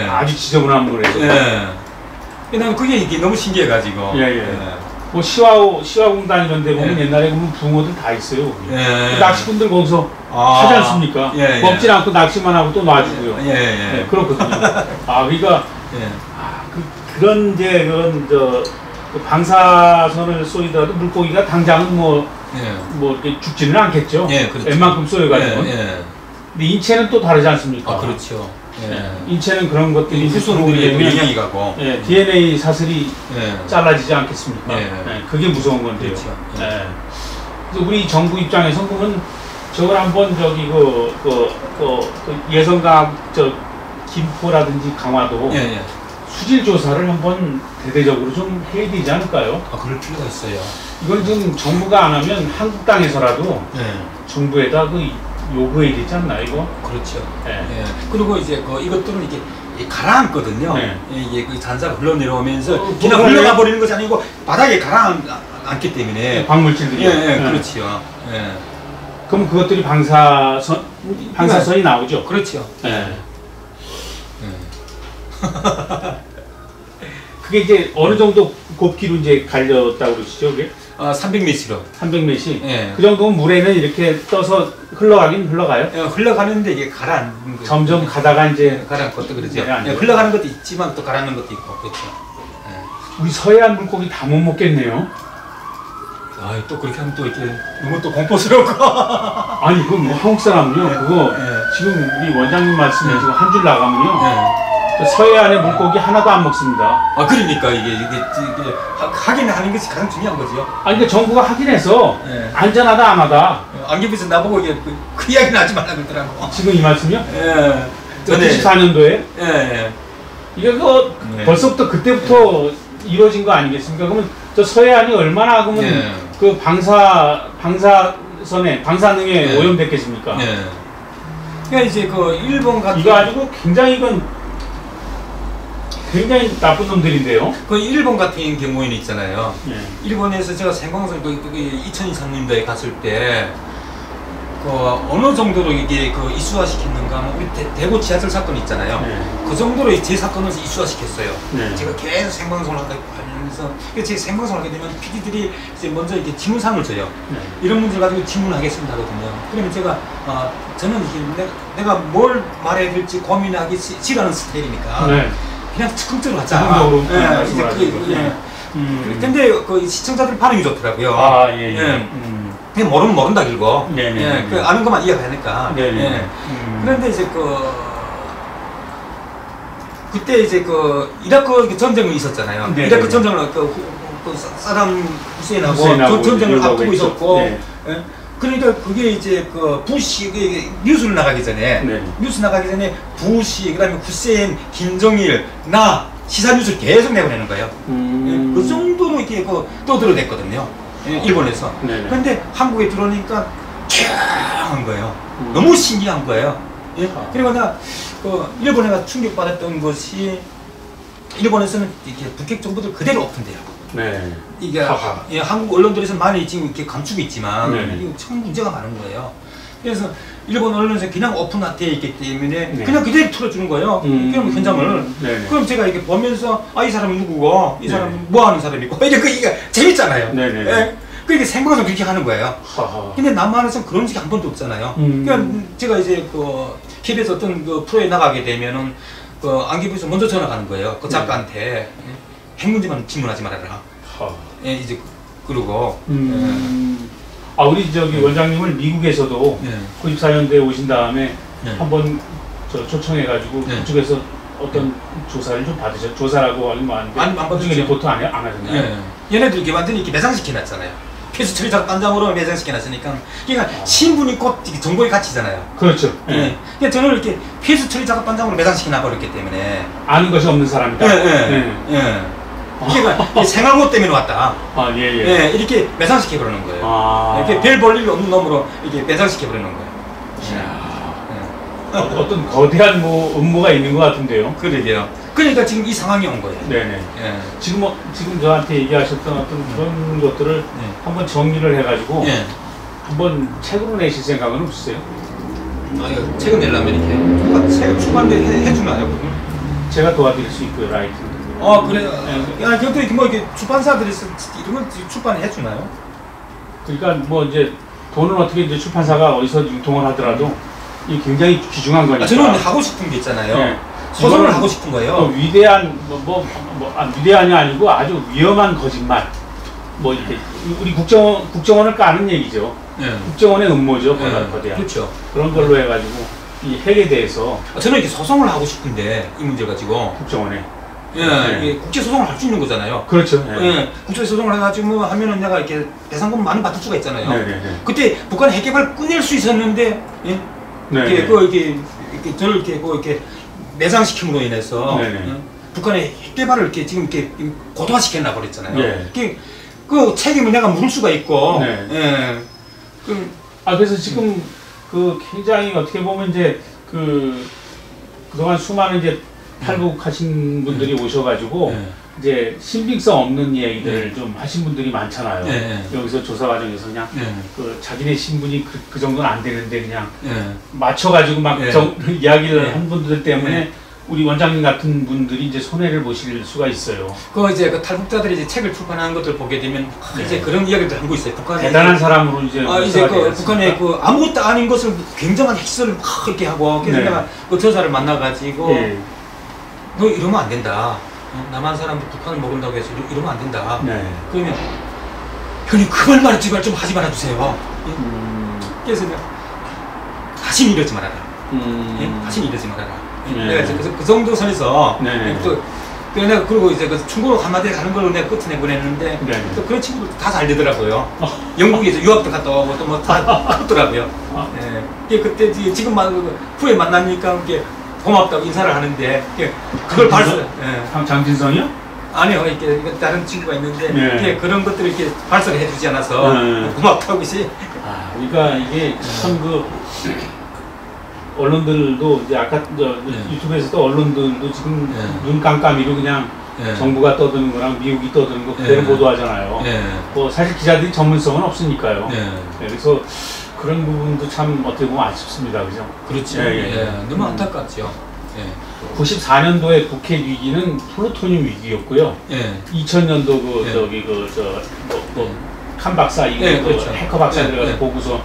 아주 지저분한 물에서. 난 이게 너무 신기해가지고. 뭐 시화공단 이런 데 보면 옛날에 보면 붕어들 다 있어요. 낚시꾼들 거기서 하지 않습니까? 먹질 않고 낚시만 하고 또 놔주고요. 그렇거든요. 그러니까 그런 방사선을 쏘이더라도 물고기가 당장은 뭐 이렇게 죽지는 않겠죠. 그렇죠. 웬만큼 쏘여가지고. 근데 인체는 또 다르지 않습니까? 그렇죠. 인체는 그런 것들이 후손들이 영향이 가고 DNA 사슬이 잘라지지 않겠습니까? 그게 무서운 건데요. 그렇죠. 그래서 우리 정부 입장에서 보면 저걸 한번 예성강 김포라든지 강화도 수질 조사를 한번 대대적으로 좀 해야 되지 않을까요? 그럴 필요가 있어요. 이걸 좀 정부가 안 하면 한국 땅에서라도 정부에다 요구해야 되지 않나 이거? 그렇죠. 그리고 이제 이것들은 이게 가라앉거든요. 이게 잔사가 흘러내려오면서 그냥 흘러가 버리는 것이 아니고 바닥에 가라앉기 때문에 광물질들이. 그렇지요. 그럼 그것들이 방사선이 나오죠. 그렇죠. 그게 이제 어느 정도 곱기로 이제 갈렸다고 그러시죠, 그게? 300m로. 300m? 그 정도면 물에는 이렇게 떠서 흘러가긴 흘러가요? 흘러가는데 이게 가라앉는 거죠. 점점 가다가 이제 가라앉고 또 그러죠. 흘러가는 것도 있지만 또 가라앉는 것도 있고 그렇죠. 우리 서해안 물고기 다 못 먹겠네요. 또 그렇게 하면 또 이렇게 너무 또 공포스럽고. 아니 뭐 한국 사람은요 그거 지금 우리 원장님 말씀에 지금 한 줄 나가면요 서해안의 물고기 하나도 안 먹습니다. 그러니까 이게 확인하는 것이 가장 중요한 거죠. 그러니까 정부가 확인해서 안전하다 안 하다. 안경에서 나보고 이게 그 이야기는 하지 말라 그러더라고. 지금 이 말씀이요? 94년도에? 이게 벌써부터 그때부터 이루어진 거 아니겠습니까? 그러면 저 서해안이 얼마나 그러면 그 방사능에 오염됐겠습니까? 그러니까 이제 일본 같은 이거 가지고 굉장히 나쁜 놈들인데요. 일본 같은 경우에는 있잖아요. 일본에서 제가 생방송 2023년도에 갔을 때 그 어느 정도로 이게 그 이슈화시켰는가 하면 우리 대구 지하철 사건 있잖아요. 그 정도로 제 사건을 이슈화시켰어요. 제가 계속 생방송을 하면서 제 생방송을 하게 되면 PD들이 이제 먼저 이렇게 질문상을 줘요. 이런 문제를 가지고 질문하겠습니다 하거든요. 그러면 제가 저는 이게 내가 뭘 말해야 될지 고민하기 싫어하는 스타일이니까 그냥 즉흥적으로 하자. 근데 그 시청자들 반응이 좋더라고요. 그냥 모르면 모른다 길고 그 아는 것만 이해가니까. 그런데 이제 그때 이제 이라크 전쟁이 있었잖아요. 이라크 전쟁을 사담 후세인하고 전쟁을 앞두고 있었고. 그러니까 그게 이제 부시 뉴스를 나가기 전에 부시 그다음에 후세인, 김정일, 나 시사 뉴스를 계속 내보내는 거예요. 그 정도로 이렇게 떠들어댔거든요. 일본에서. 그런데 한국에 들어오니까 캬한 거예요. 너무 신기한 거예요. 그리고 나 일본에가 충격받았던 것이 일본에서는 이렇게 북핵 정보들 그대로 오픈돼요. 이게 한국 언론들에서 많이 지금 이렇게 감추고 있지만 이게 참 문제가 많은 거예요. 그래서 일본 언론에서 그냥 오픈되어 있기 때문에 그냥 그대로 틀어주는 거예요. 그럼 현장을. 그럼 제가 이렇게 보면서 이 사람은 누구고, 이 사람은 뭐 하는 사람이고, 이게 재밌잖아요. 그러니까 생방송 그렇게 하는 거예요. 근데 남한에서는 그런 적이 한 번도 없잖아요. 그러니까 제가 이제 KBS 어떤 프로에 나가게 되면은 안기부에서 먼저 전화 가는 거예요. 그 작가한테 핵 문제만 질문하지 말아라. 이제 그러고. 우리 원장님을 미국에서도 94년대에 오신 다음에 한번 초청해가지고 그쪽에서 어떤 조사를 좀 받으셨죠? 조사라고 하는 거 아닌데 그중에 리포트 안 하셨나요? 얘네들 이렇게 완전히 이렇게 매장시켜놨잖아요. 필수 처리 단장으로 매장시켜놨으니까 그러니까 신분이 곧 정보의 가치잖아요. 그렇죠. 그러니까 저는 이렇게 필수 처리 작업 단장으로 매장시켜놔버렸기 때문에 아는 것이 없는 사람이다. 그러니까 생활고 때문에 왔다. 이렇게 매장시켜 버리는 거예요. 이렇게 별 볼 일 없는 놈으로 이렇게 매장시켜 버리는 거예요. 어떤 거대한 음모가 있는 것 같은데요. 그러게요. 그러니까 지금 이 상황이 온 거예요. 지금 저한테 얘기하셨던 어떤 그런 것들을 한번 정리를 해가지고 한번 책으로 내실 생각은 없으세요? 책을 내려면 이렇게 책 출판대 해주나요? 제가 도와드릴 수 있고요, 라이팅. 그래요? 그것도 뭐 이렇게 출판사들이 이런 걸 출판해 주나요? 그러니까 이제 돈은 어떻게 이제 출판사가 어디서 유통을 하더라도 이게 굉장히 귀중한 거니까. 저는 하고 싶은 게 있잖아요. 소설을 하고 싶은 거예요. 위대한 위대한이 아니고 아주 위험한 거짓말. 이렇게 우리 국정원을 까는 얘기죠. 국정원의 음모죠, 거대한. 그렇죠. 그런 걸로 해가지고 이 핵에 대해서. 저는 이렇게 소송을 하고 싶은데 이 문제 가지고. 국정원에. 국제 소송을 할 수 있는 거잖아요. 그렇죠. 국제 소송을 해가지고 하면은 내가 이렇게 배상금 많이 받을 수가 있잖아요. 그때 북한 핵 개발 끊을 수 있었는데, 이렇게 저를 이렇게 매장시킴으로 인해서 북한의 핵 개발을 이렇게 지금 이렇게 고도화시켰나 버렸잖아요. 그 책임을 내가 물을 수가 있고. 그래서 지금 굉장히 어떻게 보면 이제 그동안 수많은 이제 탈북하신 분들이 오셔가지고 이제 신빙성 없는 얘기들을 좀 하신 분들이 많잖아요. 여기서 조사 과정에서 그냥 자기네 신분이 그 정도는 안 되는데 그냥 맞춰가지고 막 이야기를 한 분들 때문에 우리 원장님 같은 분들이 이제 손해를 보실 수가 있어요. 이제 탈북자들이 이제 책을 출판하는 것들 보게 되면 이제 그런 이야기들 하고 있어요. 북한에 대단한 사람으로 이제 북한에 아무것도 아닌 것을 굉장한 핵시설을 막 이렇게 하고 그래서 내가 저자를 만나가지고 너 이러면 안 된다. 남한 사람들 북한을 먹는다고 해서 이러면 안 된다. 그러면 형님 그 말만 제발 좀 하지 말아주세요. 그래서 내가 다시는 이러지 말아라. 다시는 이러지 말아라. 내가 그 정도 선에서 또 내가 그리고 이제 충고로 한마디에 가는 걸로 내가 끝에 내보냈는데 또 그런 친구들 다 잘 되더라고요. 영국에서 유학도 갔다 오고 또 뭐 다 그렇더라고요. 그때 지금 후에 만나니까 고맙다고 인사를 하는데 그걸 발설. 장진성이요? 아니요, 이렇게 다른 친구가 있는데 그런 것들을 이렇게 발설을 해주지 않아서 고맙다고 그러니까 이게 참 언론들도 이제 아까 유튜브에서도 언론들도 지금 눈 깜깜이로 그냥 정부가 떠드는 거랑 미국이 떠드는 거 그대로 보도하잖아요. 사실 기자들이 전문성은 없으니까요. 그래서 그런 부분도 참 어떻게 보면 아쉽습니다, 그죠? 그렇죠. 너무 안타깝죠. 94년도에 북핵 위기는 플루토늄 위기였고요. 2000년도 칸 박사 그렇죠. 해커 박사 들어가서 보고서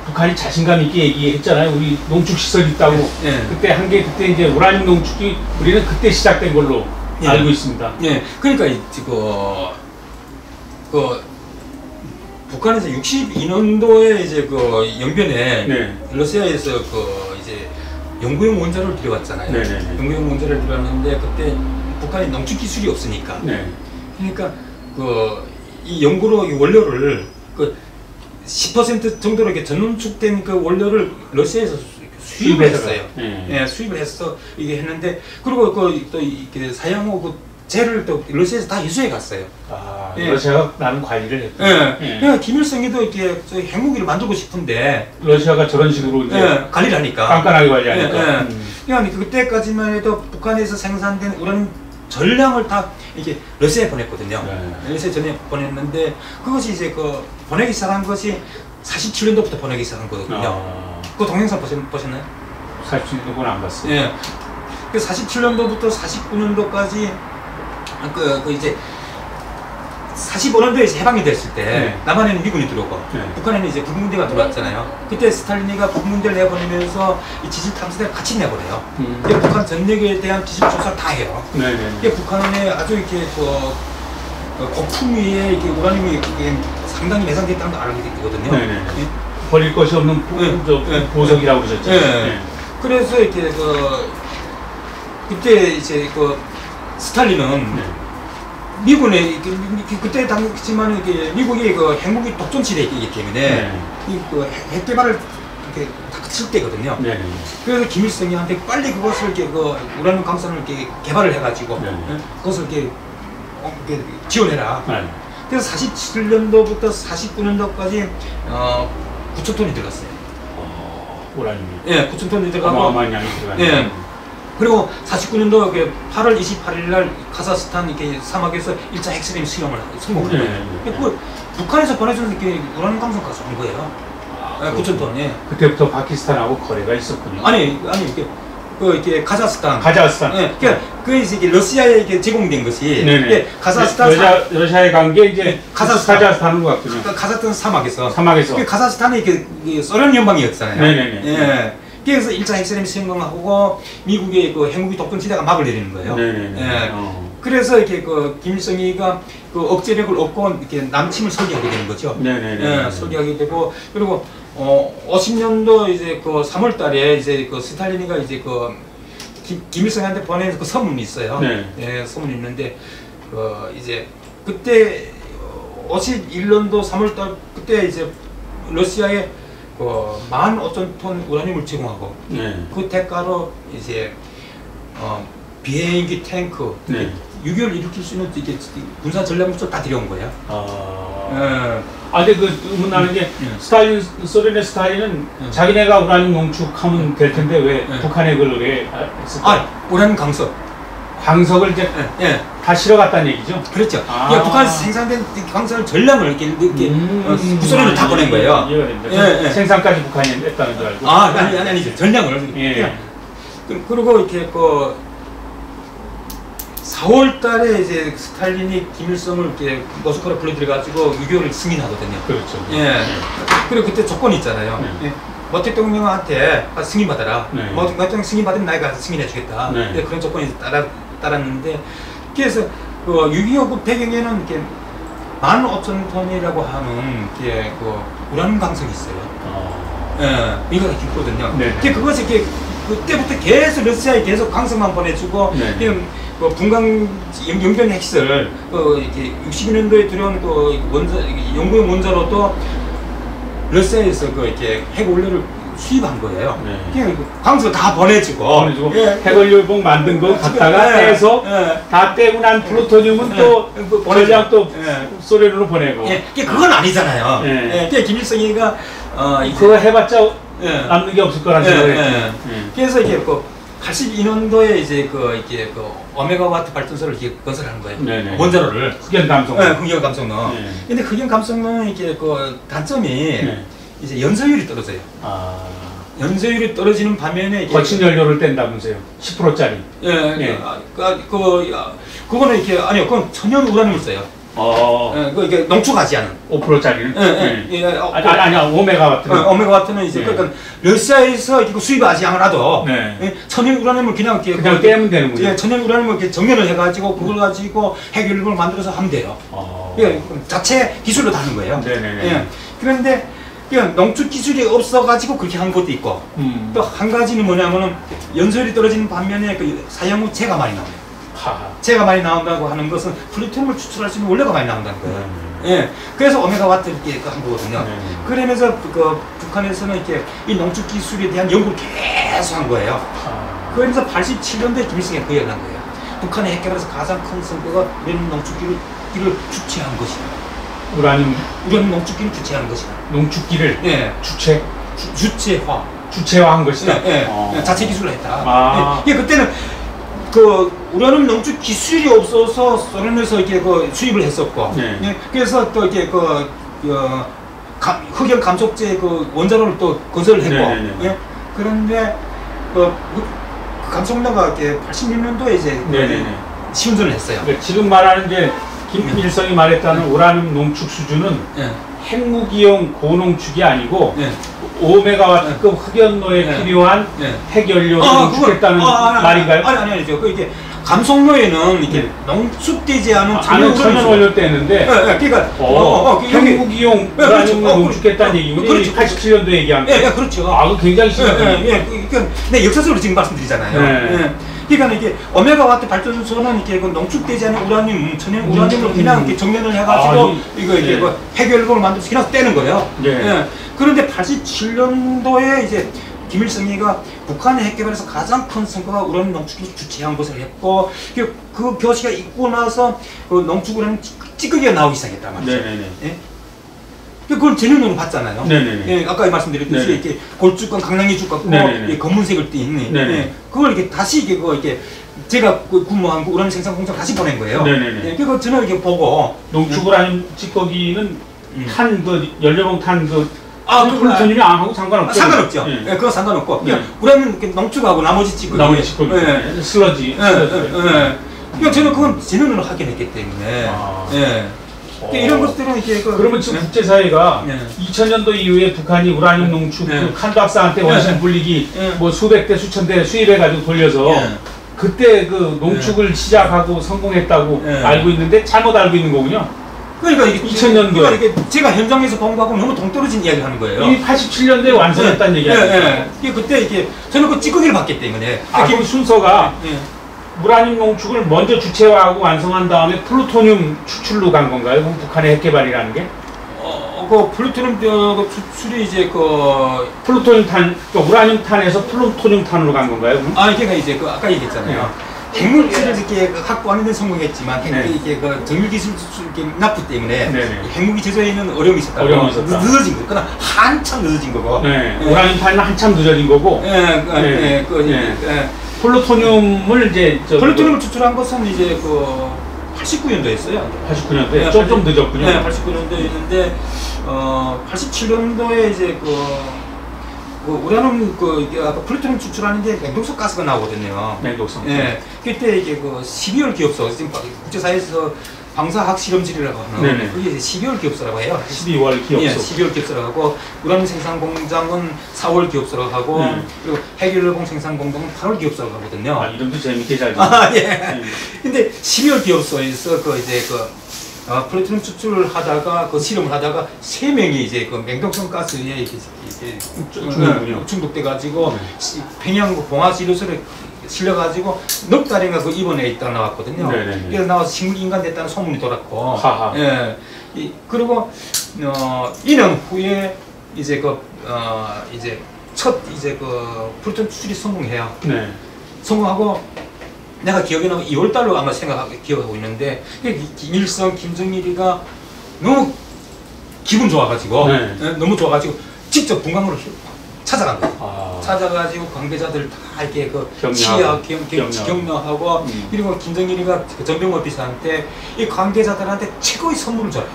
북한이 자신감 있게 얘기했잖아요. 우리 농축 시설 있다고. 그때 그때 이제 우라늄 농축이 우리는 그때 시작된 걸로 알고 있습니다. 그러니까 북한에서 62년도에 이제 영변에 러시아에서 이제 연구용 원자를 들여왔잖아요. 연구용 원자를 들여왔는데 그때 북한이 농축 기술이 없으니까. 그러니까 이 연구로 이 원료를 10% 정도로 이렇게 전농축된 그 원료를 러시아에서 수입을 했어요. 수입을 해서 이게 했는데 그리고 또 이렇게 사양호 재를 또 러시아에서 다 이수해 갔어요. 러시아가 나는 관리를 했고. 그러니까 김일성이도 이렇게 핵무기를 만들고 싶은데 러시아가 저런 식으로 이제 관리를 하니까 깐깐하게 관리하니까. 그러니까 그때까지만 해도 북한에서 생산된 우라늄 전량을 다 이렇게 러시아에 보냈거든요. 러시아에 전에 보냈는데 그것이 이제 보내기 시작한 것이 47년도부터 보내기 시작한 거거든요. 그 동영상 보셨나요? 47년도는 안 봤어요. 그 47년도부터 49년도까지 이제 45년도에 해방이 됐을 때 남한에는 미군이 들어오고 북한에는 이제 국군대가 들어왔잖아요. 그때 스탈린이가 국군대를 내보내면서 이 지질 탐사대를 같이 내보내요. 북한 전역에 대한 지질 조사를 다 해요. 북한에 아주 이렇게 고품 위에 이렇게 우라늄이 상당히 매상됐다는 걸 알게 되거든요. 버릴 것이 없는 보석이라고 그러셨죠. 그래서 이렇게 그때 이제 스탈린은 미군의 그때 당시지만 이게 미국이 핵무기 독점 지대이기 때문에 핵 개발을 이렇게 닥칠 때거든요. 그래서 김일성이한테 빨리 그것을 이렇게 우라늄 강산을 이렇게 개발을 해가지고 그것을 이렇게 지원해라. 그래서 47년도부터 49년도까지 9,000톤이 들어갔어요. 우라늄이. 9,000톤이 들어가고. 어마어마한 양이 들어가요. 그리고 49년도 8월 28일 날 카자흐스탄 이렇게 사막에서 1차 핵실험 시험을 성공을 했어요. 북한에서 보내준 우라늄 강성 가져온 거예요. 9,000톤. 그때부터 파키스탄하고 거래가 있었군요. 아니 이렇게 카자흐스탄. 이제 러시아에 이게 제공된 것이. 카자흐스탄. 러시아에 간 게 이제 카자흐스탄으로 갔군요. 카자흐스탄 사막에서. 카자흐스탄이 소련 연방이었잖아요. 그래서 1차 핵실험 성공하고 미국의 핵무기 독점 지대가 막을 내리는 거예요. 그래서 이렇게 김일성이가 억제력을 얻고 이렇게 남침을 설계하게 되는 거죠. 설계하게 되고 그리고 50년도 이제 3월달에 이제 스탈린이가 이제 김일성한테 보낸 서문이 있어요. 서문이 있는데 이제 그때 51년도 3월달 그때 이제 러시아에 15,000톤 우라늄을 제공하고 그 대가로 이제 비행기, 탱크, 6.25를 일으킬 수 있는 이게 군사 전략물질 다 들여온 거예요. 근데 의문나는 게 소련의 스탈린은 자기네가 우라늄 농축하면 될 텐데 왜 북한에 그걸 왜 했을까? 우라늄 광석을 이제 다 실어갔다는 얘기죠? 그렇죠. 북한에서 생산된 광석을 전량을 이렇게 구소련을 다 보낸 거예요. 생산까지 북한이 했다는 줄 알고. 아니죠. 전량을. 그리고 이렇게 4월 달에 이제 스탈린이 김일성을 이렇게 모스크바로 불러들여가지고 6.25를 승인하거든요. 그렇죠. 그리고 그때 조건이 있잖아요. 모 대통령한테 승인받아라. 모 대통령 승인받으면 나이가 승인해주겠다. 그런 조건이 따랐는데, 그래서 6.25 배경에는 이렇게 15,000톤이라고 하는 이렇게 우라늄 강석이 있어요. 이거가 깊거든요. 그것이 이렇게 그때부터 계속 러시아에 계속 강석만 보내주고, 분강 연변 핵시설 이렇게 62년도에 들어온 연구용 원자로도 러시아에서 이렇게 핵 원료를 수입한 거예요. 강석을 다 보내주고 핵원료봉 만든 거 갖다가 떼서 다 떼고 난 플루토늄은 또 전략 또 소련으로 보내고. 그건 아니잖아요. 김일성이가 그거 해봤자 남는 게 없을 거라는 생각을 했죠. 그래서 이게 82년도에 이제 오메가와트 발전소를 이렇게 건설하는 거예요. 원자로를. 흑연 감성로. 흑연 감성로. 근데 흑연 감성로는 이게 단점이 이제 연소율이 떨어져요. 연소율이 떨어지는 반면에 거친 연료를 뗀다면서요? 10%짜리. 예, 예. 그거는 이렇게 아니요, 그건 천연 우라늄을 써요. 그 이게 농축하지 않은 5%짜리는? 아니야, 오메가와트는. 오메가와트는 이제 그러니까 러시아에서 수입하지 않아도 천연 우라늄을 그냥 떼면 되는군요. 예, 천연 우라늄을 이렇게 정연을 해가지고 그걸 가지고 핵연료를 만들어서 하면 돼요. 예, 자체 기술로 다는 거예요. 예. 그런데 농축 기술이 없어가지고 그렇게 한 것도 있고 또 한 가지는 뭐냐면은 연소율이 떨어지는 반면에 그 사용 후 재가 많이 나와요. 재가 많이 나온다고 하는 것은 플루토늄을 추출할 수 있는 원료가 많이 나온다는 거예요. 예, 그래서 오메가와트 이렇게 한 거거든요. 그러면서 북한에서는 이렇게 이 농축 기술에 대한 연구를 계속 한 거예요. 그러면서 87년도에 김일성이 그 얘기를 한 거예요. 북한의 핵 개발에서 가장 큰 성과가 우라늄 농축기를 주체한 것이다. 우라늄 농축기를 주체한 것이다. 농축기를 주체화한 것이다. 자체 기술로 했다. 그때는 그 우라늄 농축 기술이 없어서 소련에서 이렇게 수입을 했었고, 그래서 또 이렇게 흑연 감속제 원자로를 또 건설을 했고, 그런데 감속로가 이렇게 86년도에 이제 시운전을 했어요. 그러니까 지금 말하는 게 김일성이 말했다는 우라늄 농축 수준은 핵무기용 고농축이 아니고 5메가와트급 흑연로에 필요한 핵연료를 농축했다는 말인가요? 아니죠. 이게 감속로에는 이렇게 농축되지 않은 천연 원료 때는데 그러니까 핵무기용 우라늄을 농축했다는 얘기군요. 87년도 얘기한 거. 그렇죠. 그 굉장히 심각해요. 네, 역사적으로 지금 말씀드리잖아요. 그러니까 이게 오메가와트 발전소는 이렇게 농축되지 않은 우라늄, 천연 우라늄을 그냥 이렇게 정연을 해가지고 이게 핵연료를 만들어서 그냥 떼는 거예요. 그런데 87년도에 이제 김일성이가 북한의 핵 개발에서 가장 큰 성과가 우라늄 농축을 주체한 것을 했고, 그 교시가 있고 나서 그 농축 우라늄 찌꺼기가 나오기 시작했단 말이죠. 그걸 전현으로 봤잖아요. 아까 말씀드렸듯이 이렇게 골쭉과 강낭이쭉 같고 검은색을 띈 그걸 이렇게 다시 이렇게 제가 근무한 우라늄 생산 공장 다시 보낸 거예요. 그거 저는 이렇게 보고 농축 우라늄 찌꺼기는 연료봉 플루토늄이 안 하고 상관없죠. 상관없죠. 그거 상관없고 우라늄 농축하고 나머지 찌꺼기. 슬러지. 저는 그건 전현으로 확인했기 때문에. 이런 것들은 이렇게 그러면 지금 국제사회가 2000년도 이후에 북한이 우라늄 농축 칸 박사한테 원심 불리기 뭐 수백 대 수천 대 수입해가지고 돌려서 그때 그 농축을 시작하고 성공했다고 알고 있는데 잘못 알고 있는 거군요. 그러니까 이게 2000년도에 그러니까 제가 현장에서 본 거하고 너무 동떨어진 이야기를 하는 거예요. 이미 87년도에 완성했다는 얘기야. 그때 이게 저는 그 찌꺼기를 봤기 때문에 그 순서가 우라늄 농축을 먼저 주체화하고 완성한 다음에 플루토늄 추출로 간 건가요? 그럼 북한의 핵 개발이라는 게? 그 플루토늄 추출이 이제 플루토늄 탄, 우라늄 탄에서 플루토늄 탄으로 간 건가요? 그러니까 이제 아까 얘기했잖아요. 핵물질을 이렇게 확보하는 데 성공했지만 이게 정밀 기술 납부 때문에 핵무기 제조에는 어려움이 있었다고. 늦어진 거. 그러나 한참 늦어진 거고. 우라늄 탄은 한참 늦어진 거고. 플루토늄을 플루토늄을 추출한 것은 이제 89년도였어요. 89년도에 좀 늦었군요. 89년도였는데 87년도에 이제 우라늄 아까 플루토늄 추출하는데 맹독소 가스가 나오거든요. 맹독소. 그때 이게 12월 기업소 지금 국제사회에서 방사학 실험실이라고 하는 그게 12월 기업소라고 해요. 12월 기업소. 12월 기업소라고 하고 우라늄 생산 공장은 4월 기업소라고 하고 그리고 핵연료봉 생산 공장은 8월 기업소라고 하거든요. 이름도 재밌게 잘 근데 12월 기업소에서 플루토늄 추출을 하다가 실험을 하다가 3명이 이제 맹독성 가스에 중독돼 가지고 평양 봉화진료소를 실려가지고 넉 달인가 입원해 있다가 나왔거든요. 그래서 나와서 식물인간 됐다는 소문이 돌았고, 그리고 2년 후에 이제 첫 플루토늄 추출이 성공해요. 성공하고 내가 기억에 나면 2월 달로 아마 기억하고 있는데 김일성, 김정일이가 너무 기분 좋아가지고 너무 좋아가지고 직접 분광으로 찾아간 거예요. 찾아가지고 관계자들 다 이렇게 격려하고 그리고 김정일이가 전병호 비서한테 이 관계자들한테 최고의 선물을 줘라.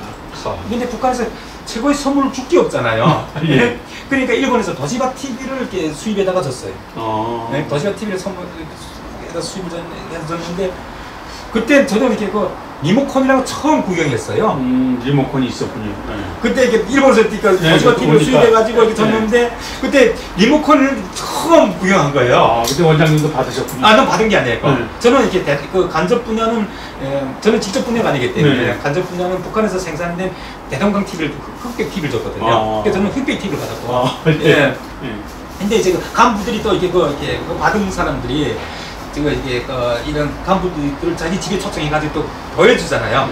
근데 북한에서 최고의 선물을 줄 게 없잖아요. 예. 그러니까 일본에서 도시바 TV를 이렇게 수입에다가 줬어요. 네, 도시바 TV를 선물에다 수입을 해서 줬는데 그때 저도 이렇게 그 리모컨이라고 처음 구경했어요. 리모컨이 있었군요. 네. 그때 이게 일본에서 도시바 TV를 수입해가지고 이렇게 줬는데 그때 리모컨을 처음 구경한 거예요. 그때 원장님도 받으셨군요. 난 받은 게 아니에요. 저는 이렇게 그 간접 분야는 저는 직접 분야가 아니기 때문에 간접 분야는 북한에서 생산된 대동강 TV를 흑백 TV를 줬거든요. 그래서 저는 흑백 TV를 받았고. 근데 이제 그 간부들이 또 이렇게 이렇게 받은 사람들이 지금 이게 이런 간부들을 자기 집에 초청해가지고 또 보여주잖아요.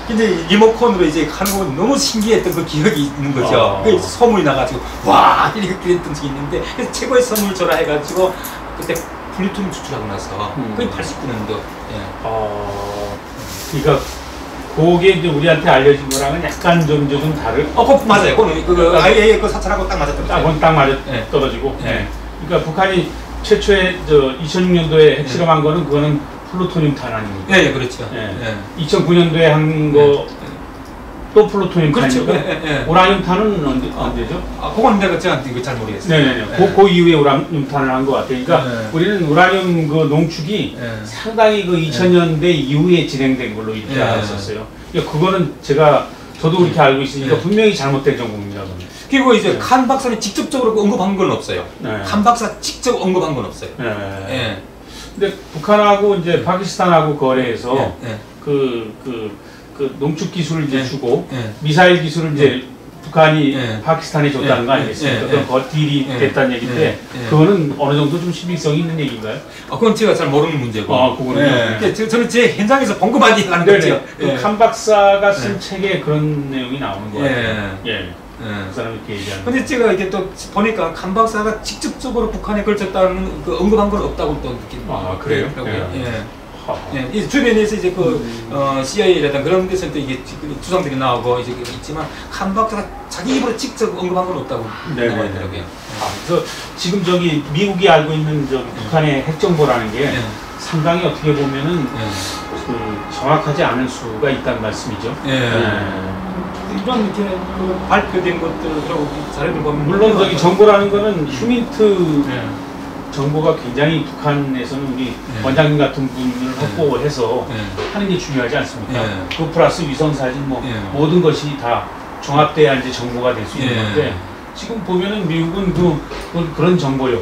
근데 리모컨으로 이제 하는 거 너무 신기했던 그 기억이 있는 거죠. 그 소문이 나가지고 와 이렇게 그랬던 적이 있는데 그래서 최고의 선물 줘라 해가지고 그때 플루토늄 추출하고 나서 거의 89년도. 그러니까 그게 이제 우리한테 알려진 거랑은 약간 좀 다를. 맞아요. 그거는 아예 그 사찰하고 딱 맞았던. 딱 맞아 떨어지고. 그러니까 북한이 최초에 2006년도에 핵실험한 거는 그거는 플루토늄 탄환입니다. 네, 그렇죠. 2009년도에 한 거 또 플루토늄 탄환이고 우라늄 탄은 언제죠? 그건 내가 제가 잘 모르겠어요. 네네네. 그 이후에 우라늄 탄을 한 것 같아요. 그러니까 우리는 우라늄 그 농축이 상당히 그 2000년대 이후에 진행된 걸로 이렇게 알았었어요. 그러니까 그거는 저도 그렇게 알고 있으니까 분명히 잘못된 정보입니다. 그리고 이제 칸 박사는 직접적으로 언급한 건 없어요. 칸 박사 직접 언급한 건 없어요. 근데 북한하고 이제 파키스탄하고 거래해서 그 농축 기술을 이제 주고 미사일 기술을 이제 북한이 파키스탄에 줬다는 거 아니겠습니까? 그런 딜이 됐다는 얘기인데 그거는 어느 정도 좀 신빙성이 있는 얘기인가요? 그건 제가 잘 모르는 문제고. 그거는요. 저는 제 현장에서 본 것만 얘기하는 거죠. 칸 박사가 쓴 책에 그런 내용이 나오는 거예요. 그 사람이 이렇게 얘기하는. 근데 제가 이게 또 보니까 칸 박사가 직접적으로 북한에 걸쳤다는 그 언급한 건 없다고 또 느끼는. 그래요? 이 주변에서 이제 CIA라든 그런 데서 또 이게 주장들이 나오고 이제 있지만 칸 박사가 자기 입으로 직접 언급한 건 없다고 나와 있더라고요. 그래서 지금 미국이 알고 있는 북한의 핵 정보라는 게 상당히 어떻게 보면은 정확하지 않을 수가 있다는 말씀이죠. 이런 이렇게 발표된 것들하고 자료들 보면 물론 정보라는 거는 휴민트 정보가 굉장히 북한에서는 우리 원장님 같은 분을 확보해서 하는 게 중요하지 않습니까? 그 플러스 위성사진 모든 것이 다 종합돼야 이제 정보가 될 수 있는 건데 지금 보면은 미국은 그런 정보요.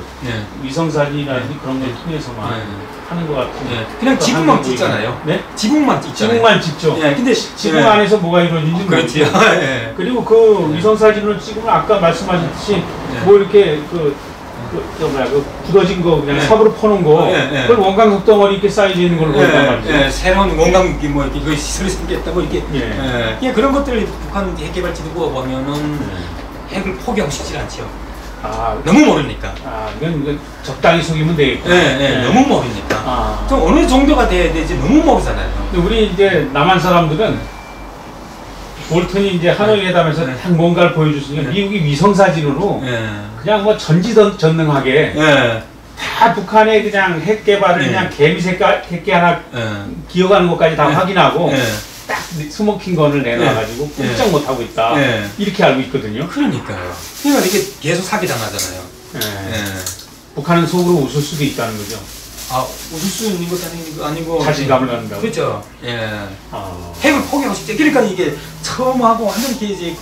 위성사진이라든지 그런 걸 통해서만 하는 것 같은데 그냥 지붕만 찍잖아요. 지붕만 찍잖아요. 지붕만 찍죠. 근데 지붕 안에서 뭐가 이루어지는지 그렇지요. 그리고 그 위성사진을 찍으면 아까 말씀하셨듯이 뭐 이렇게 굳어진 거 그냥 삽으로 퍼놓은 거 그걸 원광석 덩어리 이렇게 쌓여져 있는 걸 보인단 말이죠. 새로운 원광 이렇게 시설이 생겼다고 이렇게 그런 것들을 북한 핵 개발지도 보면은 핵을 포기하고 싶지 않죠. 너무 모르니까. 이건 적당히 속이면 되겠고. 너무 모르니까. 좀 어느 정도가 돼야 되지 너무 모르잖아요. 근데 우리 이제 남한 사람들은 볼턴이 이제 하노이 회담에서 딱 뭔가를 보여줬으니까 미국이 위성사진으로 그냥 뭐 전지전능하게 다 북한의 그냥 핵 개발을 그냥 개미새끼 하나 기어가는 것까지 다 확인하고 딱 스모킹 건을 내놔가지고 꼼짝 못하고 있다. 이렇게 알고 있거든요. 그러니까요. 그러니까 이게 계속 사기당하잖아요. 북한은 속으로 웃을 수도 있다는 거죠. 웃을 수 있는 것도 아니고 자신감을 갖는다고. 그렇죠. 핵을 포기하고 싶지. 그러니까 이게 처음 하고 완전 이제 이게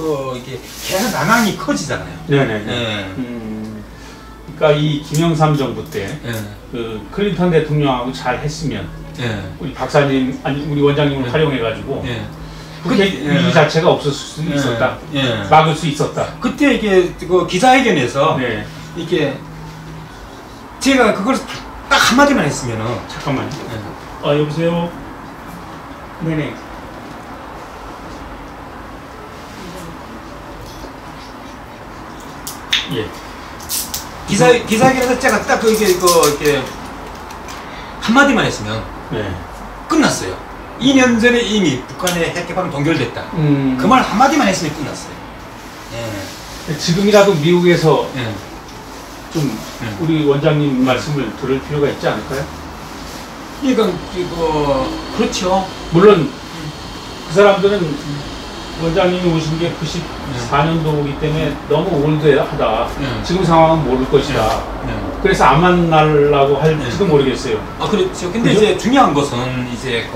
계속 난항이 커지잖아요. 그러니까 이 김영삼 정부 때 그 클린턴 대통령하고 잘 했으면 우리 박사님 우리 원장님을 활용해가지고 이 자체가 없었을 수 있었다. 막을 수 있었다. 그때 이게 기자회견에서 이게 제가 그걸 딱 한마디만 했으면은. 잠깐만요. 여보세요? 네네. 기자회견에서 제가 딱 이렇게 한마디만 했으면 끝났어요. 2년 전에 이미 북한의 핵 개발은 동결됐다. 그 말 한마디만 했으면 끝났어요. 지금이라도 미국에서 좀 우리 원장님 말씀을 들을 필요가 있지 않을까요? 그러니까 그렇죠. 물론 그 사람들은 원장님이 오신 게 94년도이기 때문에 너무 올드하다. 지금 상황은 모를 것이다. 그래서 안 만나려고 할지도 모르겠어요. 아, 그렇죠. 근데 그죠? 이제 중요한 것은 이제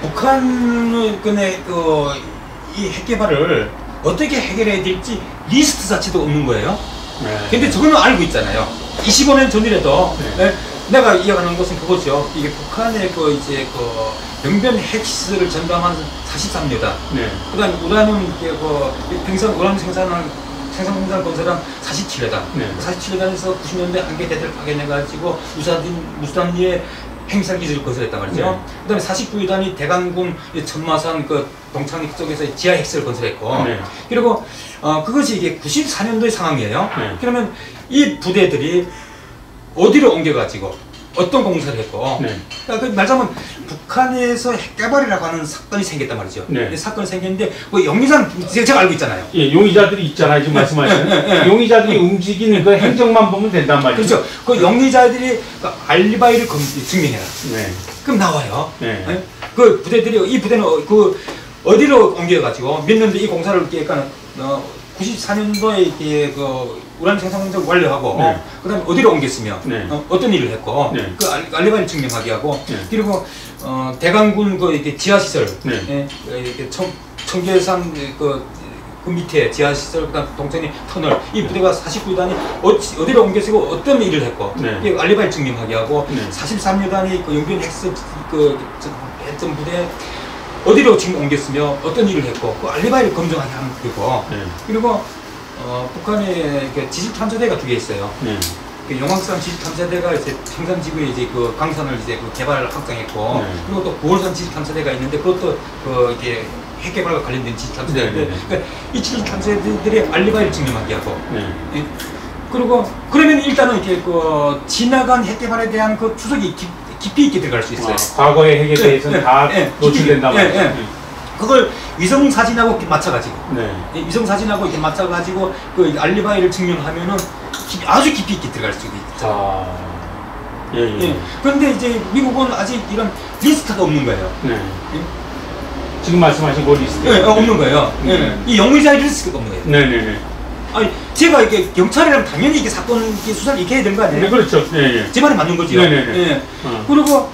북한의 이 핵 개발을 어떻게 해결해야 될지 리스트 자체도 없는 거예요. 근데 저거는 알고 있잖아요. 25년 전이라도 내가 이야기하는 것은 그거죠. 이게 북한의 영변 핵시설을 전담한 43여단. 그다음에 우라늄 평생 우라늄 생산 건설한 47여단. 47여단에서 90년대 한계 대대를 파견해가지고 무수단리에 핵미사일 기술을 건설했단 말이죠. 그다음에 49여단이 대강군 천마산 동창리 쪽에서 지하 핵시설을 건설했고. 그리고 그것이 이게 94년도의 상황이에요. 그러면 이 부대들이 어디로 옮겨가지고 어떤 공사를 했고, 그러니까 말하자면 북한에서 핵 개발이라고 하는 사건이 생겼단 말이죠. 사건이 생겼는데 용의자는 제가 알고 있잖아요. 예, 용의자들이 있잖아요. 지금 말씀하시는 용의자들이 움직이는 그 행적만 보면 된단 말이죠. 그렇죠. 그 용의자들이 알리바이를 증명해라. 그럼 나와요. 그 부대들이 이 부대는 어디로 옮겨가지고 몇 년도에 이 공사를 그러니까 94년도에 이렇게 우라늄 생산 공작을 완료하고, 그다음에 어디로 옮겼으며, 어떤 일을 했고, 그 알리바이를 증명하게 하고, 그리고 대강군 이렇게 지하시설, 이렇게 청계산 그 밑에 지하시설, 그다음 동천리 터널, 이 부대가 49단이 어디로 옮겼고 어떤 일을 했고, 알리바이를 증명하게 하고, 43여단이 영변 핵심 했던 부대 어디로 지금 옮겼으며 어떤 일을 했고 그 알리바이를 검증하게 하는 거고. 그리고 북한에 지식탐사대가 2개 있어요. 용왕산 지식탐사대가 이제 평산지구에 이제 강산을 이제 개발을 확장했고, 그리고 또 보월산 지식탐사대가 있는데 그것도 이게 핵 개발과 관련된 지식탐사대인데, 그러니까 이 지식탐사대들의 알리바이를 증명하게 하고. 그리고 그러면 일단은 이렇게 지나간 핵 개발에 대한 추적이 깊이 있게 들어갈 수 있어요. 과거의 핵에 대해서는 다 노출된단 말이에요. 그걸 위성 사진하고 맞춰가지고, 위성 사진하고 이렇게 맞춰가지고 알리바이를 증명하면은 아주 깊이 있게 들어갈 수 있죠. 그런데 이제 미국은 아직 이런 리스트가 없는 거예요. 지금 말씀하신 그 리스트. 없는 거예요. 이 용의자의 리스트가 없는 거예요. 아니, 제가 이렇게 경찰이라면 당연히 이게 사건 수사를 이렇게 해야 되는 거 아니에요? 그렇죠. 제 말이 맞는 거죠. 그리고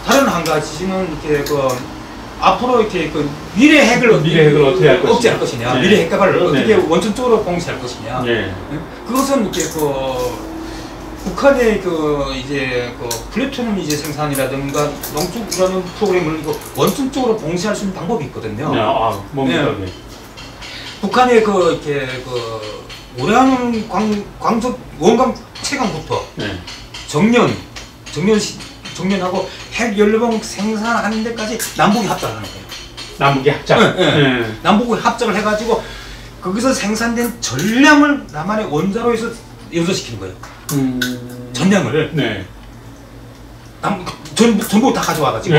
다른 한 가지는 이렇게 앞으로 이렇게 미래 핵을 어떻게 할 억제할 것이냐, 미래 핵 개발을 어떻게 원천적으로 봉쇄할 것이냐. 그것은 이렇게 북한의 이제 플루토늄 이제 생산이라든가 농축 우라늄 프로그램을 원천적으로 봉쇄할 수 있는 방법이 있거든요. 뭡니까? 북한의 우라늄 광석 원광 채광부터 정년하고 핵 연료봉 생산하는 데까지 남북이 합작을 하는 거예요. 남북이 합작? 남북이 합작을 해가지고 거기서 생산된 전량을 남한의 원자로에서 연소시키는 거예요. 전량을. 전부 다 가져와가지고.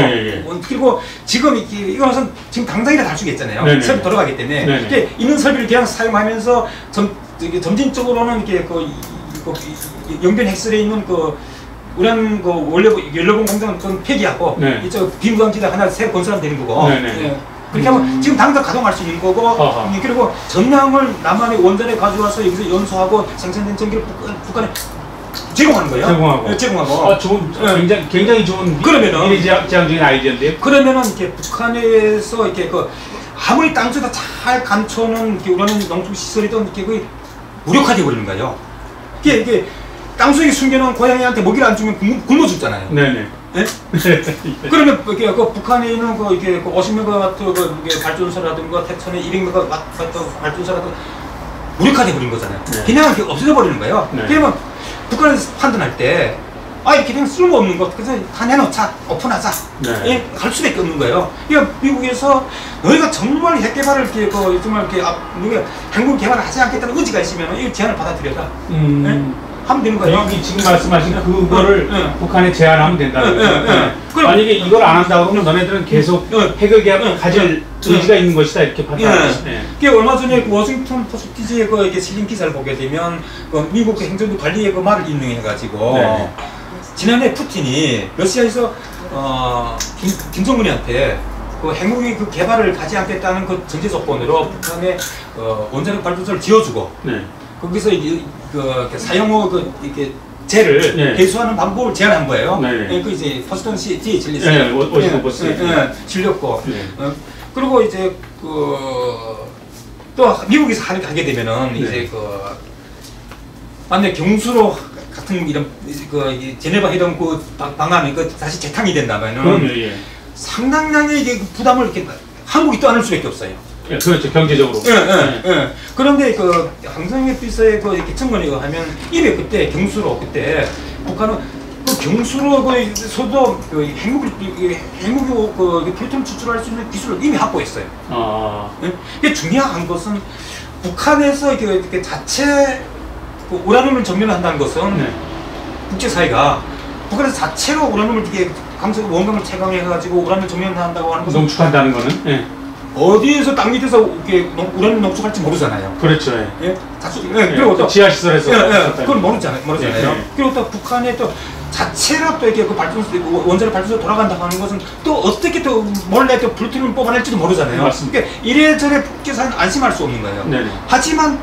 그리고 지금 이것은 지금 당장이라 달 수가 있잖아요. 설비 돌아가기 때문에. 이렇게 있는 설비를 그냥 사용하면서 점진적으로는 이렇게 영변 핵설에 있는 우라늄 연료봉 공장은 폐기하고 이쪽 비무장지대 하나 새로 건설하면 되는 거고. 그렇게 하면 지금 당장 가동할 수 있는 거고. 그리고 전량을 남한의 원자로에 가져와서 여기서 연소하고 생산된 전기를 북한에 제공하는 거예요. 제공하고. 굉장히 좋은 미래지향적인 아이디어인데요. 그러면은 이렇게 북한에서 이렇게 아무리 땅속에다 잘 감춰놓은 우라늄 농축 시설이든 이렇게 무력화돼 버리는 거예요. 이게 땅속에 숨겨놓은 고양이한테 먹이를 안 주면 굶어 죽잖아요. 그러면 북한에 있는 50메가와트 발전소라든가 태천에 200메가와트 발전소라든가 무력화돼 버린 거잖아요. 그냥 없어져 버리는 거예요. 그러면 북한에서 판단할 때 이렇게 그냥 쓸모없는 것 그래서 다 내놓자, 오픈하자, 갈 수밖에 없는 거예요. 그러니까 미국에서 너희가 정말 핵 개발을 정말 한국 개발을 하지 않겠다는 의지가 있으면 이 제안을 받아들여라. 하면 되는 거예요. 여기 지금 말씀하신 그거를 북한에 제안하면 된다는 거예요. 만약에 이걸 안 한다 그러면 너네들은 계속 핵을 가질 의지가 있는 것이다 이렇게 판단하시죠. 얼마 전에 워싱턴 포스트지에 실린 기사를 보게 되면 미국 행정부 관리의 말을 인용해가지고 지난해 푸틴이 러시아에서 김정은이한테 그 핵무기 그 개발을 하지 않겠다는 그 전제 조건으로 북한에 원자력 발전소를 지어주고 네. 거기서 사용 후 이렇게 재를 네. 회수하는 방법을 제안한 거예요. 네. 그 이제 포스턴 시에 실렸어요. 네, 워싱턴 포스트. 실렸고 네. 그리고 이제 또 미국에서 하게 되면은 네. 이제 만약 경수로 같은 이런 제네바 회담 방안이 다시 재탕이 된다면은 예. 상당량의 이게 부담을 이렇게 한국이 또 안을 수밖에 없어요. 예, 그렇죠. 경제적으로. 예. 그런데 항상의 비서에 이렇게 증언에 의하면 이미 그때 경수로 그때 북한은 경수로서도 핵무기 플루토늄 추출할 수 있는 기술을 이미 확보했어요. 예? 이게 중요한 것은 북한에서 이렇게 자체 우라늄을 전면한다는 것은 네. 국제사회가 북한에서 자체로 우라늄을 원강을 채광해가지고 우라늄을 전면한다고 하는 것은 농축한다는 거는. 예. 어디에서 땅 밑에서 우라늄 농축할지 모르잖아요. 그렇죠. 예? 그리고 또 지하 시설에서. 그걸 모르잖아요. 예. 그리고 또 북한에 또 자체로 또 이렇게 원자력 발전소 돌아간다고 하는 것은 또 어떻게 또 몰래 또 플루토늄을 뽑아낼지도 모르잖아요. 맞습니다. 그러니까 이래저래 국제사회는 안심할 수 없는 거예요. 네네. 하지만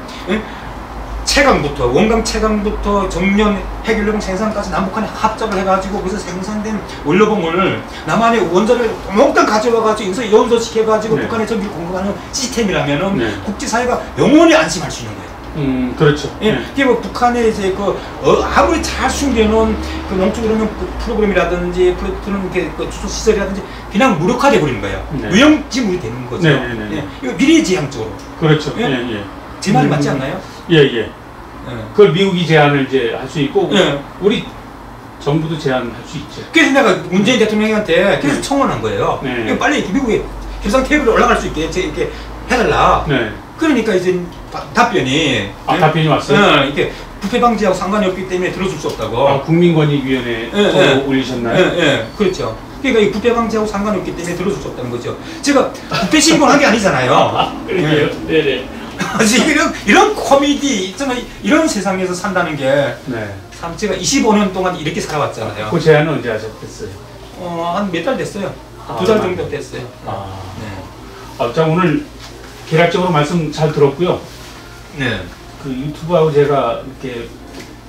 원강 채광부터 정면 핵연료봉 생산까지 남북한이 합작을 해가지고 거기서 생산된 원료봉을 남한의 원자를 몽땅 가져와가지고 여기서 연소시켜가지고 네. 북한에 전기를 공급하는 시스템이라면은 네. 국제사회가 영원히 안심할 수 있는 거예요. 그렇죠. 예, 이게 북한의 이제 아무리 잘 숨겨놓은 농축우라늄 프로그램이라든지 플루토늄 추출 시설이라든지 그냥 무력화돼 버리는 거예요. 네. 무용지물이 되는 거죠. 네. 예, 이거 미래지향적으로. 그렇죠. 예? 제 말이 맞지 않나요? 예. 그걸 미국이 제안을 이제 할 수 있고 우리 정부도 제안할 수 있죠. 그래서 내가 문재인 대통령한테 그래서 청원한 거예요. 이거 빨리 미국에 협상 테이블에 올라갈 수 있게 이렇게 해달라. 그러니까 이제 답변이 답변이 왔어요. 이렇게 부패 방지하고 상관이 없기 때문에 들어줄 수 없다고. 국민권익위원회에 올리셨나요? 그렇죠. 그러니까 이 부패 방지하고 상관이 없기 때문에 들어줄 수 없다는 거죠. 제가 부패 신고한 게 아니잖아요. 그러게요. 네네. 이런 코미디, 이런 세상에서 산다는 게 참 제가 25년 동안 이렇게 살아왔잖아요. 그 제안은 언제 하셨겠어요? 한 몇 달 됐어요. 2달 정도 됐어요. 자, 오늘 개략적으로 말씀 잘 들었고요. 네. 그 유튜브하고 제가 이렇게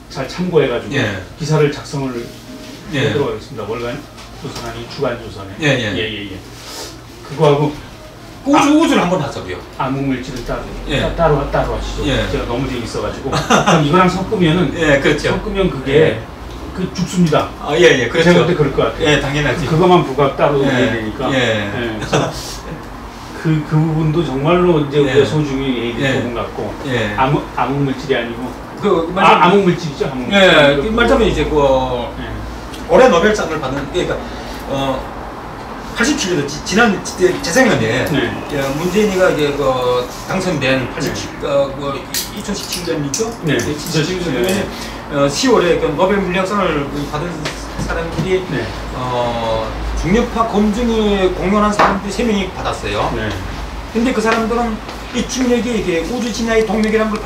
잘 참고해가지고 기사를 작성을 해보도록 하겠습니다. 월간 조선 아니 주간 조선에. 예. 그거하고 우주를 한번 하자고요. 암흑물질을 따로 하시죠. 제가 너무 재밌어가지고 그럼 이거랑 섞으면은 그렇죠. 섞으면 그게 죽습니다. 그렇죠. 제가 그때 그럴 것 같아요. 당연하지. 그것만 부각 따로 해야 되니까. 그래서 그 부분도 정말로 이제 우리가 소중히 얘기할 부분 같고 암흑물질이 아니고 암흑물질이죠. 암흑물질. 말하자면 이제 올해 노벨상을 받는 그러니까 87년도 지난 재작년에 문재인이가 이제 당선된 2017년이죠? 2017년에 10월에 노벨 물리학상을 받은 사람들이 중력파 검증에 공헌한 사람들이 3명이 받았어요. 근데 그 사람들은 이 중력이 이게 우주 진화의 동력이라는 걸